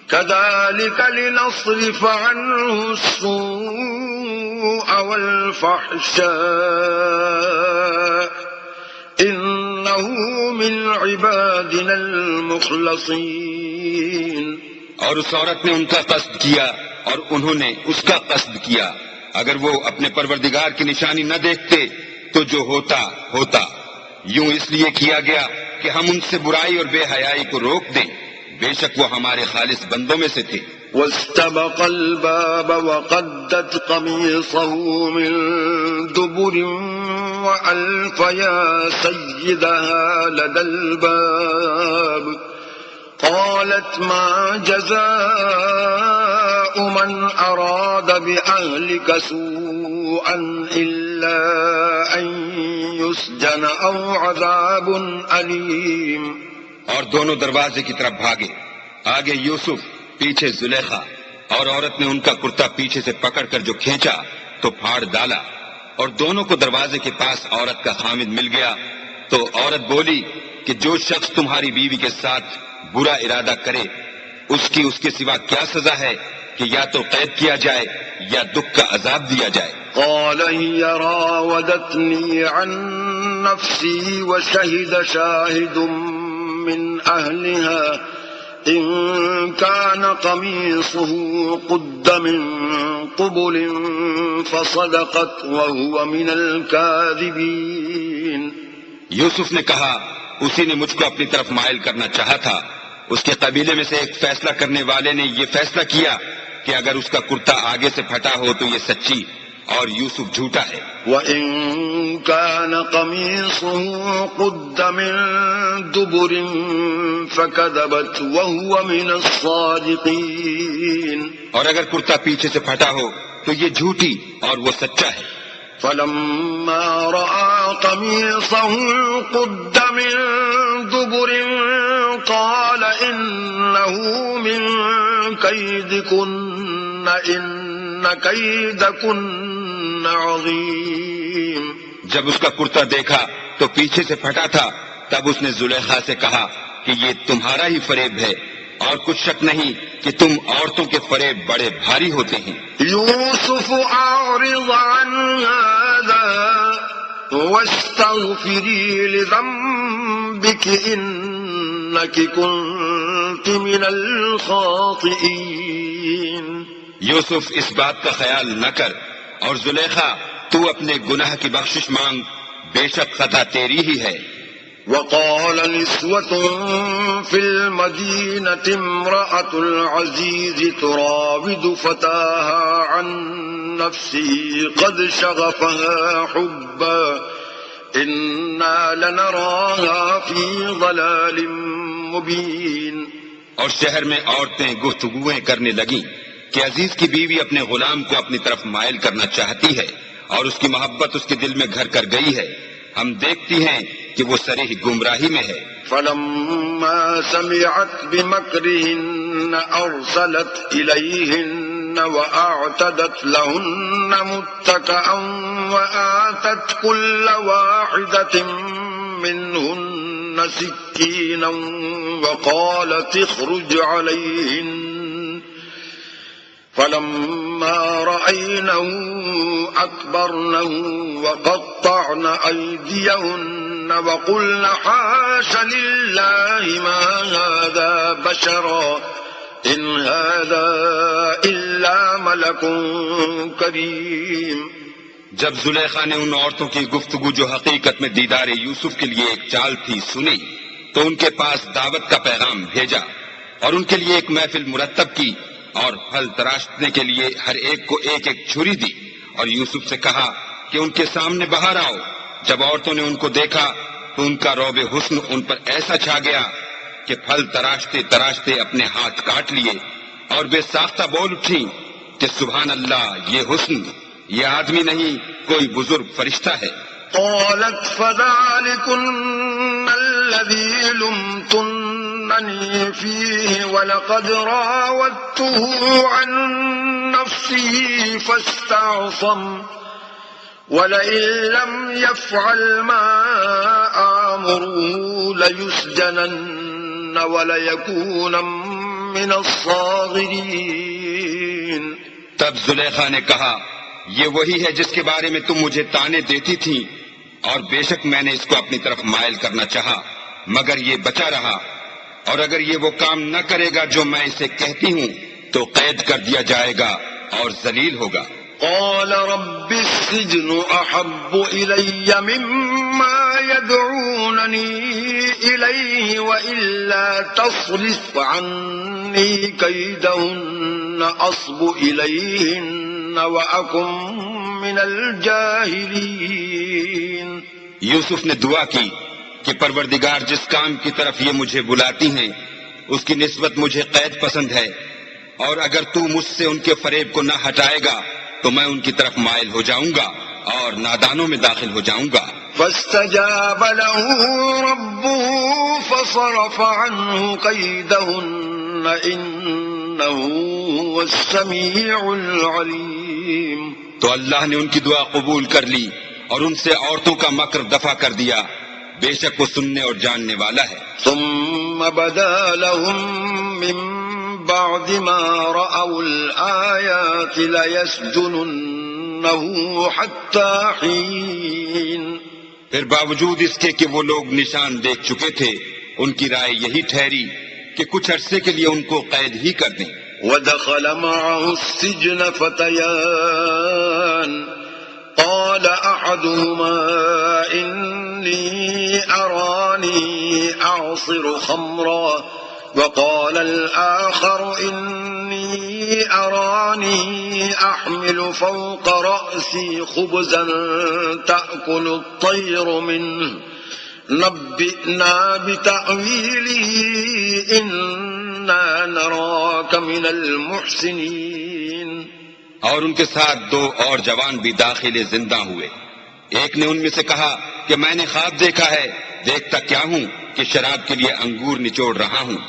Speaker 2: كذلك لنصرف عنه السوء والفحشاء إنه من عبادنا المخلصين.
Speaker 1: اور اس عورت نے ان کا قصد کیا اور انہوں نے اس کا قصد کیا. اگر وہ اپنے پروردگار کی نشانی نہ دیکھتے تو جو ہوتا ہوتا. یوں اس لیے کیا گیا کہ ہم ان سے برائی اور بے حیائی کو روک دیں. بے شک وہ ہمارے خالص بندوں میں سے تھے.
Speaker 2: واستبق الباب وقدت قميصه من دبر وألف يا سيدها لدى الباب قالت ما جزاء من أراد بأهلك سوءا إلا أن يسجن أو عذاب أليم.
Speaker 1: اور دونوں دروازے کی طرف بھاگے. آگے یوسف پیچھے زلیخا. اور عورت نے ان کا کرتا پیچھے سے پکڑ کر جو کھینچا تو پھاڑ ڈالا. اور دونوں کو دروازے کے پاس عورت کا خامد مل گیا. تو عورت بولی کہ جو شخص تمہاری بیوی کے ساتھ برا ارادہ کرے اس کے سوا کیا سزا ہے کہ یا تو قید کیا جائے یا دکھ کا عذاب دیا جائے.
Speaker 2: قال هي راودتني عن نفسي وشهد شاهد من أهلها إن كان قميصه قد من قبل فصدقت وهو من الكاذبين.
Speaker 1: یوسف نے کہا اسی نے مجھ کو اپنی طرف مائل کرنا چاہا تھا. اس کے قبیلے میں سے ایک فیصلہ کرنے والے نے یہ فیصلہ کیا کہ اگر اس کا کرتا آگے سے پھٹا ہو تو یہ سچی اور یوسف جھوٹا ہے.
Speaker 2: وَإِن كَانَ قَمِيصُهُ قُدَّ مِن دُبُرٍ فَكَذَبَتْ وَهُوَ مِنَ الصَّادِقِينَ.
Speaker 1: اور اگر کرتا پیچھے سے پھٹا ہو تو یہ جھوٹی اور وہ سچا ہے.
Speaker 2: فَلَمَّا رَأَى قَمِيصَهُ قُدَّ مِن دُبُرٍ قَالَ إِنَّهُ مِن كَيْدِكُنَّ إِنَّ كَيْدَكُنَّ عَظِيمٌ.
Speaker 1: جب اس کا کرتا دیکھا تو پیچھے سے پھٹا تھا تب اس نے زلیخا سے کہا کہ یہ تمہارا ہی فریب ہے اور کچھ شک نہیں کہ تم عورتوں کے فریب بڑے بھاری ہوتے ہیں.
Speaker 2: یوسف اعرض عن هذا واستغفری لذنبك انك كنت من الخاطئین.
Speaker 1: یوسف اس بات کا خیال نہ کر اور زلیخا تو اپنے گناہ کی بخشش مانگ، بے شک خطا تیری ہی ہے.
Speaker 2: وقال نسوة في المدينة امرأة العزيز تراود فتاها عن نفسه قد شغفها حبا إنا لنراها في ضلال مبين.
Speaker 1: اور شہر میں عورتیں گفتگویں کرنے لگیں کہ عزیز کی بیوی اپنے غلام کو اپنی طرف مائل کرنا چاہتی ہے اور اس کی محبت اس کے دل میں گھر کر گئی ہے. ہم دیکھتی ہیں کہ وہ صریح گمراہی میں ہے.
Speaker 2: فلما سمعت بمكرهن أرسلت إليهن وأعتدت لهن متكئا وآتت كل واحدة منهن سكينا وقالت اخرج عليهن. فلما رأينه أكبرنه وقطعن أيديهن وقلن حاش لله ما هذا بشرا إن هذا إلا ملك كريم.
Speaker 1: جب زلیخا نے ان عورتوں کی گفتگو جو حقیقت میں دیدار یوسف کے لیے ایک چال تھی سنی تو ان کے پاس دعوت کا پیغام بھیجا اور ان کے لیے ایک محفل مرتب کی اور پھل تراشنے کے لیے ہر ایک کو ایک ایک چھری دی اور یوسف سے کہا کہ ان کے سامنے باہر آؤ. جب عورتوں نے ان کو دیکھا تو ان کا روب حسن ان پر ایسا چھا گیا کہ پھل تراشتے تراشتے اپنے ہاتھ کاٹ لیے اور بے ساختہ بول اٹھی کہ سبحان اللہ، یہ حسن، یہ آدمی نہیں کوئی بزرگ فرشتہ ہے.
Speaker 2: قالت فذلكن الذي لمتنني فيه ولقد راودته عن نفسه ولئن لم يفعل ما آمره ليسجنن وليكون من الصاغرين.
Speaker 1: تب زلیخا نے کہا یہ وہی ہے جس کے بارے میں تم مجھے طعنے دیتی تھی، اور بے شک میں نے اس کو اپنی طرف مائل کرنا چاہا مگر یہ بچا رہا، اور اگر یہ وہ کام نہ کرے گا جو میں اسے کہتی ہوں تو قید کر دیا جائے گا اور ذلیل ہوگا.
Speaker 2: قال رب السجن أحب إلي مما يدعونني إليه وإلا تصرف عني كيدهن أصب إليهن وأكن من الجاهلين.
Speaker 1: یوسف نے دعا کی کہ پروردگار جس کام کی طرف یہ مجھے بلاتی ہیں اس کی نسبت مجھے قید پسند ہے، اور اگر تو مجھ سے ان کے فریب کو نہ ہٹائے گا تو میں ان کی طرف مائل ہو جاؤں گا اور نادانوں میں داخل ہو جاؤں گا.
Speaker 2: فاستجاب له ربه فصرف عنه كيدهن إنه هو السميع العليم.
Speaker 1: تو اللہ نے ان کی دعا قبول کر لی اور ان سے عورتوں کا مکر دفع کر دیا، بے شک وہ سننے اور جاننے والا ہے.
Speaker 2: ثم بدا لهم من بعد ما رأوا الآيات ليسجننه حتى حين.
Speaker 1: پھر باوجود اس کے کہ وہ لوگ نشان دیکھ چکے تھے ان کی رائے یہی ٹھہری کہ کچھ عرصے کے لیے ان کو قید ہی کر دیں.
Speaker 2: ودخل معه السجن فتيان قال أحدهما إني أراني أعصر خمرا وقال الآخر إني أراني أحمل فوق رأسي خبزا تأكل الطير منه نبئنا بتأويله إنا نراك من المحسنين.
Speaker 1: اور ان کے ساتھ دو اور جوان بھی داخل زندہ ہوئے. ایک نے ان میں سے کہا کہ میں نے خواب دیکھا ہے، دیکھتا کیا ہوں کہ شراب کے لیے انگور نچوڑ رہا ہوں.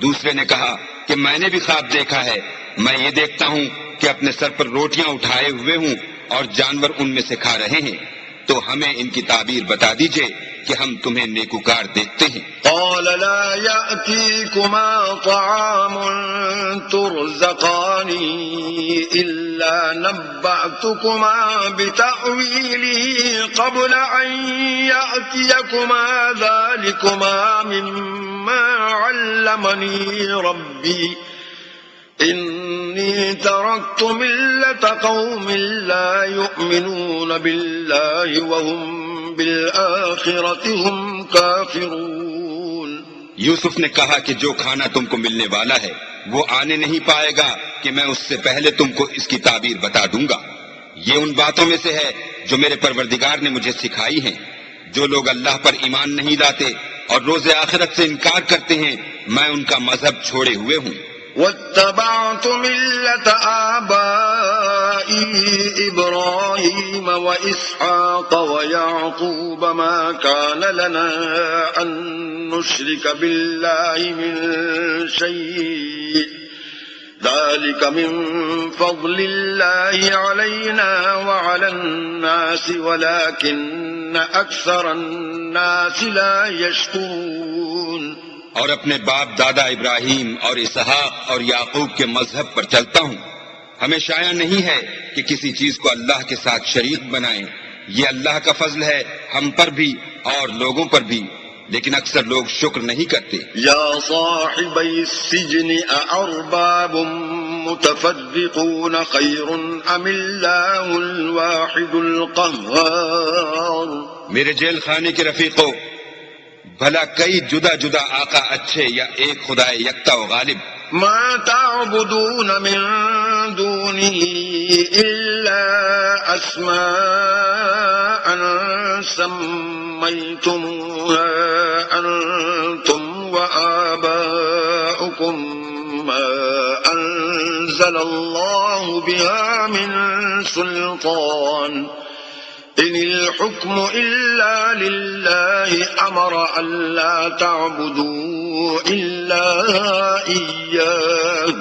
Speaker 1: دوسرے نے کہا کہ میں نے بھی خواب دیکھا ہے، میں یہ دیکھتا ہوں کہ اپنے سر پر روٹیاں اٹھائے ہوئے ہوں اور جانور ان میں سے کھا رہے ہیں. تو ہمیں ان کی تعبیر بتا دیجئے کہ ہم تمہیں نیکوکار دیکھتے ہیں.
Speaker 2: قال لا يأتيكما طعام ترزقاني إلا نبأتكما بتأويله قبل أن يأتيكما ذلكما مما علمني ربي إني تركت ملة قوم لا يؤمنون بالله وهم بالآخرة هم كافرون.
Speaker 1: یوسف نے کہا کہ جو کھانا تم کو ملنے والا ہے وہ آنے نہیں پائے گا کہ میں اس سے پہلے تم کو اس کی تعبیر بتا دوں گا. یہ ان باتوں میں سے ہے جو میرے پروردگار نے مجھے سکھائی ہیں. جو لوگ اللہ پر ایمان نہیں لاتے اور روز آخرت سے انکار کرتے ہیں میں ان کا مذہب چھوڑے ہوئے ہوں.
Speaker 2: واتبعت ملة آبائي إبراهيم وإسحاق ويعقوب ما كان لنا أن نشرك بالله من شيء ذلك من فضل الله علينا وعلى الناس ولكن أكثر الناس لا يشكرون.
Speaker 1: اور اپنے باپ دادا ابراہیم اور اسحاق اور یعقوب کے مذہب پر چلتا ہوں. ہمیں شایع نہیں ہے کہ کسی چیز کو اللہ کے ساتھ شریک بنائیں. یہ اللہ کا فضل ہے ہم پر بھی اور لوگوں پر بھی، لیکن اکثر لوگ شکر نہیں کرتے.
Speaker 2: یا صاحبی السجن أأرباب متفرقون خير أم الله الواحد القهار.
Speaker 1: میرے جیل خانے کے رفیقوں، بھلا کئی جدا جدا آقا اچھے یا ایک خدا یکتا و غالب؟
Speaker 2: ما تعبدون من دونه إلا أسماء سميتموها أنتم وآباؤكم ما أنزل الله بها من سلطان إن الحكم إلا لله أمر ألا تعبدوا إلا إياه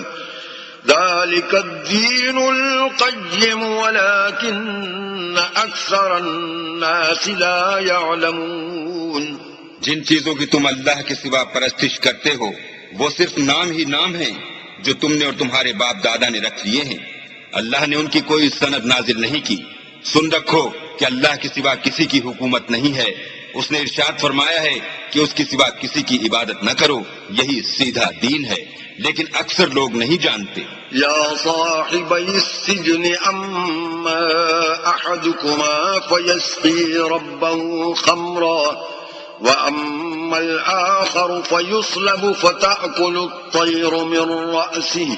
Speaker 2: ذلك الدين القيم ولكن أكثر الناس لا يعلمون۔
Speaker 1: جن چیزوں کی تم اللہ کے سوا پرستش کرتے ہو وہ صرف نام ہی نام ہیں جو تم نے اور تمہارے باپ دادا نے رکھ لیے ہیں، اللہ نے ان کی کوئی سند نازل نہیں کی۔ سن رکھو کہ اللہ کے سوا کسی کی حکومت نہیں ہے، اس نے ارشاد فرمایا ہے کہ اس کے سوا کسی کی عبادت نہ کرو، یہی سیدھا دین ہے، لیکن اکثر لوگ نہیں جانتے۔
Speaker 2: یا صاحبی السجن اما احدكما فيسقي ربه خمرا واما الاخر فيصلب فتأكل الطير من رأسه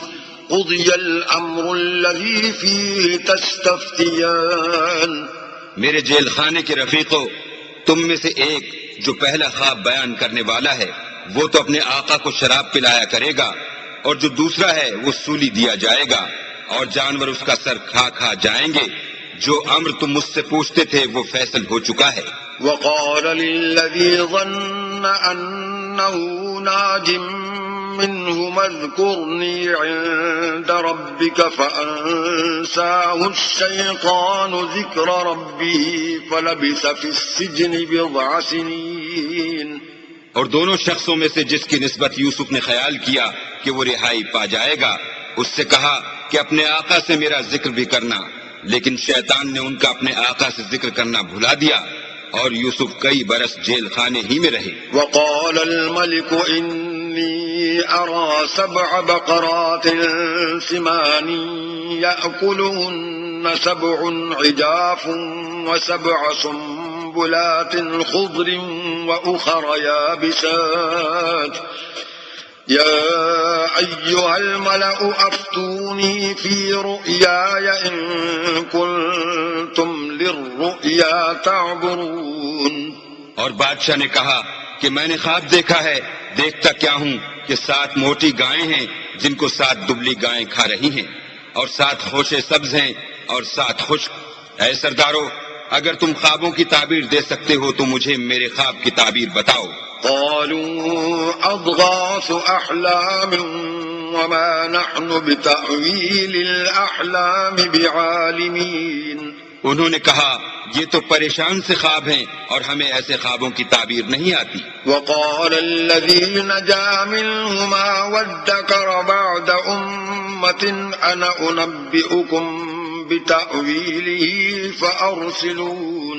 Speaker 2: قضي الامر الذي فيه تستفتيان۔
Speaker 1: میرے جیل خانے کے رفیقوں، تم میں سے ایک جو پہلا خواب بیان کرنے والا ہے وہ تو اپنے آقا کو شراب پلایا کرے گا، اور جو دوسرا ہے وہ سولی دیا جائے گا، اور جانور اس کا سر کھا کھا جائیں گے۔ جو امر تم مجھ سے پوچھتے تھے وہ فیصل ہو چکا ہے۔
Speaker 2: وقال للذي ظن أنه ناج منهما اذكرني عند ربك فأنساه الشيطان ذكر ربه فلبث في السجن بضع سنين۔
Speaker 1: اور دونوں شخصوں میں سے جس کی نسبت یوسف نے خیال کیا کہ وہ رہائی پا جائے گا، اس سے کہا کہ اپنے آقا سے میرا ذکر بھی کرنا، لیکن شیطان نے ان کا اپنے آقا سے ذکر کرنا بھلا دیا، اور یوسف کئی برس جیل خانے ہی میں رہے۔
Speaker 2: وقال الملك إني أرى 7 بقرات سمان يأكلهن 7 عجاف و7 سنبلات خضر وأخر يابسات يا أيها الملأ أفتوني في رؤياي إن كنتم للرؤيا تعبرون۔
Speaker 1: اور بادشاہ نے کہا کہ میں نے خواب دیکھا ہے، دیکھتا کیا ہوں کہ 7 موٹی گائیں ہیں جن کو 7 دبلی گائیں کھا رہی ہیں، اور 7 خوشے سبز ہیں اور 7 خشک۔ اے سردارو، اگر تم خوابوں کی تعبیر دے سکتے ہو تو مجھے میرے خواب کی تعبیر بتاؤ۔
Speaker 2: قالوا أضغاث أحلام وما نحن بتأويل الأحلام بعالمين۔
Speaker 1: انہوں نے کہا یہ تو پریشان سے خواب ہیں اور ہمیں ایسے خوابوں کی تعبیر نہیں آتی۔
Speaker 2: وقال الذي نجا منهما وادكر بعد أمة أنا أنبئكم بتأويله فأرسلون۔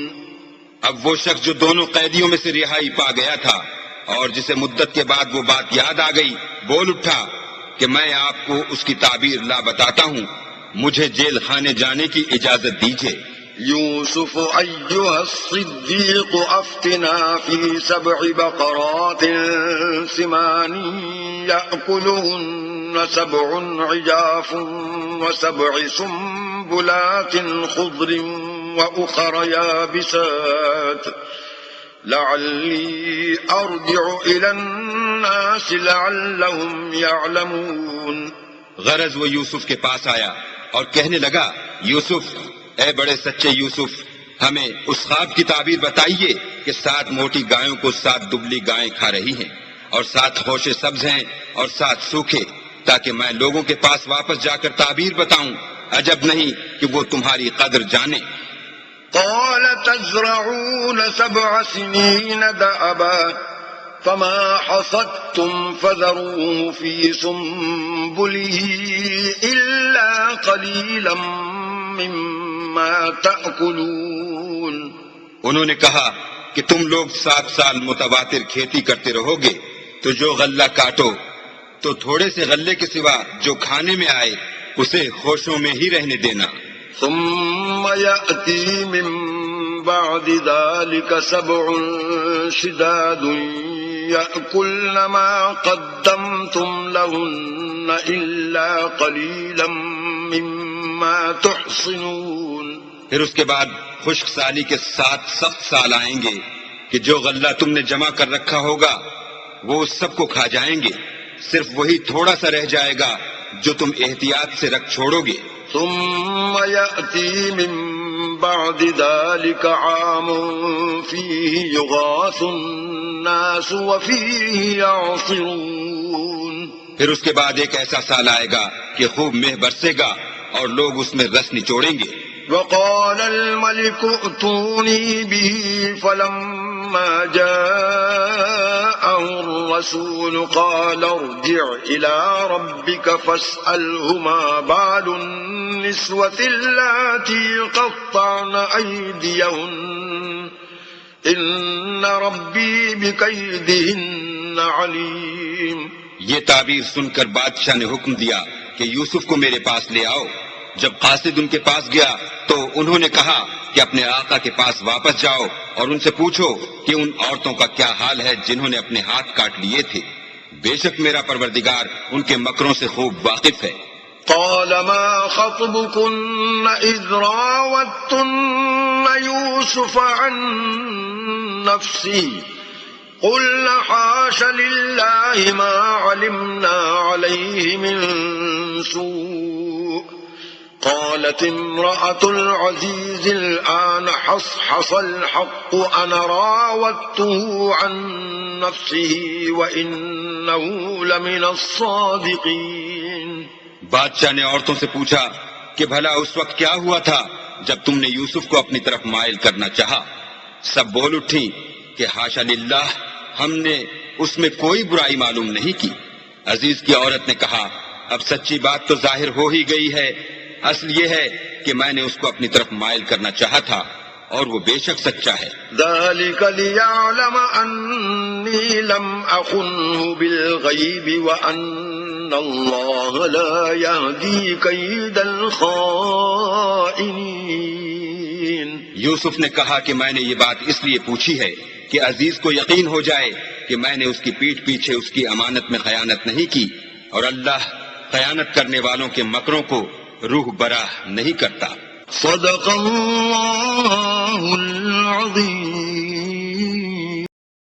Speaker 1: اب وہ شخص جو دونوں قیدیوں میں سے رہائی پا گیا تھا اور جسے مدت کے بعد وہ بات یاد آ گئی، بول اٹھا کہ میں آپ کو اس کی تعبیر لا بتاتا ہوں، مجھے جیل خانے جانے کی اجازت دیجیے۔
Speaker 2: يوسف أيها الصديق أفتنا في 7 بقرات سمان يأكلهن 7 عجاف و7 سنبلات خضر وأخر يابسات لعلي أرجع إلى الناس لعلهم يعلمون۔
Speaker 1: غرض وہ یوسف کے پاس آیا اور کہنے لگا، یوسف، اے بڑے سچے یوسف، ہمیں اس خواب کی تعبیر بتائیے کہ 7 موٹی گایوں کو 7 دبلی گائیں کھا رہی ہیں، اور 7 خوشے سبز ہیں اور 7 سوکھے، تاکہ میں لوگوں کے پاس واپس جا کر تعبیر بتاؤں، عجب نہیں کہ وہ تمہاری قدر جانے۔
Speaker 2: قال تزرعون 7 سنين دأبا فما حصدتم فذروه في سنبله إلا قليلا مما تأكلون۔
Speaker 1: انہوں نے کہا کہ تم لوگ 7 سال متواتر کھیتی کرتے رہو گے، تو جو غلہ کاٹو تو تھوڑے سے غلے کے سوا جو کھانے میں آئے اسے خوشوں میں ہی رہنے دینا۔
Speaker 2: ثم يأتي من بعد ذلك 7 شداد يأكلن ما قدمتم لهن إلا قليلا مما تحصنون۔
Speaker 1: پھر اس کے بعد خشک سالی کے 7 سخت سال آئیں گے کہ جو غلہ تم نے جمع کر رکھا ہوگا وہ اس سب کو کھا جائیں گے، صرف وہی تھوڑا سا رہ جائے گا جو تم احتیاط سے رکھ چھوڑو گے۔
Speaker 2: ثم يأتي من بعد ذلك عام فيه يغاث الناس وفيه يعصرون۔
Speaker 1: پھر اس کے بعد ایک ایسا سال آئے گا کہ خوب مہ برسے گا اور لوگ اس میں رس نچوڑیں گے۔
Speaker 2: وقال الملك ائتوني به فلما جاءه الرسول قال ارجع إلى ربك فاسأله ما بال النسوة اللاتي قطعن أيديهن إن ربي بكيدهن عليم۔
Speaker 1: یہ تعبیر سن کر بادشاہ نے حکم دیا کہ یوسف کو میرے پاس لے آؤ۔ جب قاصد ان کے پاس گیا تو انہوں نے کہا کہ اپنے آقا کے پاس واپس جاؤ اور ان سے پوچھو کہ ان عورتوں کا کیا حال ہے جنہوں نے اپنے ہاتھ کاٹ لیے تھے، بے شک میرا پروردگار ان کے مکروں سے خوب واقف ہے۔
Speaker 2: قال ما خطبكن إذ راوتن يوسف عن نفسه قلنا حاش لله ما علمنا عليه من سوء قالت امرأة العزيز الآن حصحص الحق أنا راودته عن نفسه وإنه لمن الصادقين۔
Speaker 1: بادشاہ نے عورتوں سے پوچھا کہ بھلا اس وقت کیا ہوا تھا جب تم نے یوسف کو اپنی طرف مائل کرنا چاہا؟ سب بول اٹھی کہ حاشا للہ، ہم نے اس میں کوئی برائی معلوم نہیں کی۔ عزیز کی عورت نے کہا اب سچی بات تو ظاہر ہو ہی گئی ہے، اصل یہ ہے کہ میں نے اس کو اپنی طرف مائل کرنا چاہا تھا اور وہ بے شک سچا ہے۔
Speaker 2: ذلك ليعلم أني لم أخنه بالغيب وأن الله لا يهدي كيد الخائنين۔
Speaker 1: یوسف نے کہا کہ میں نے یہ بات اس لیے پوچھی ہے کہ عزیز کو یقین ہو جائے کہ میں نے اس کی پیٹھ پیچھے اس کی امانت میں خیانت نہیں کی، اور اللہ خیانت کرنے والوں کے مکروں کو روح براہ نہیں کرتا۔
Speaker 2: صدق اللہ العظیم۔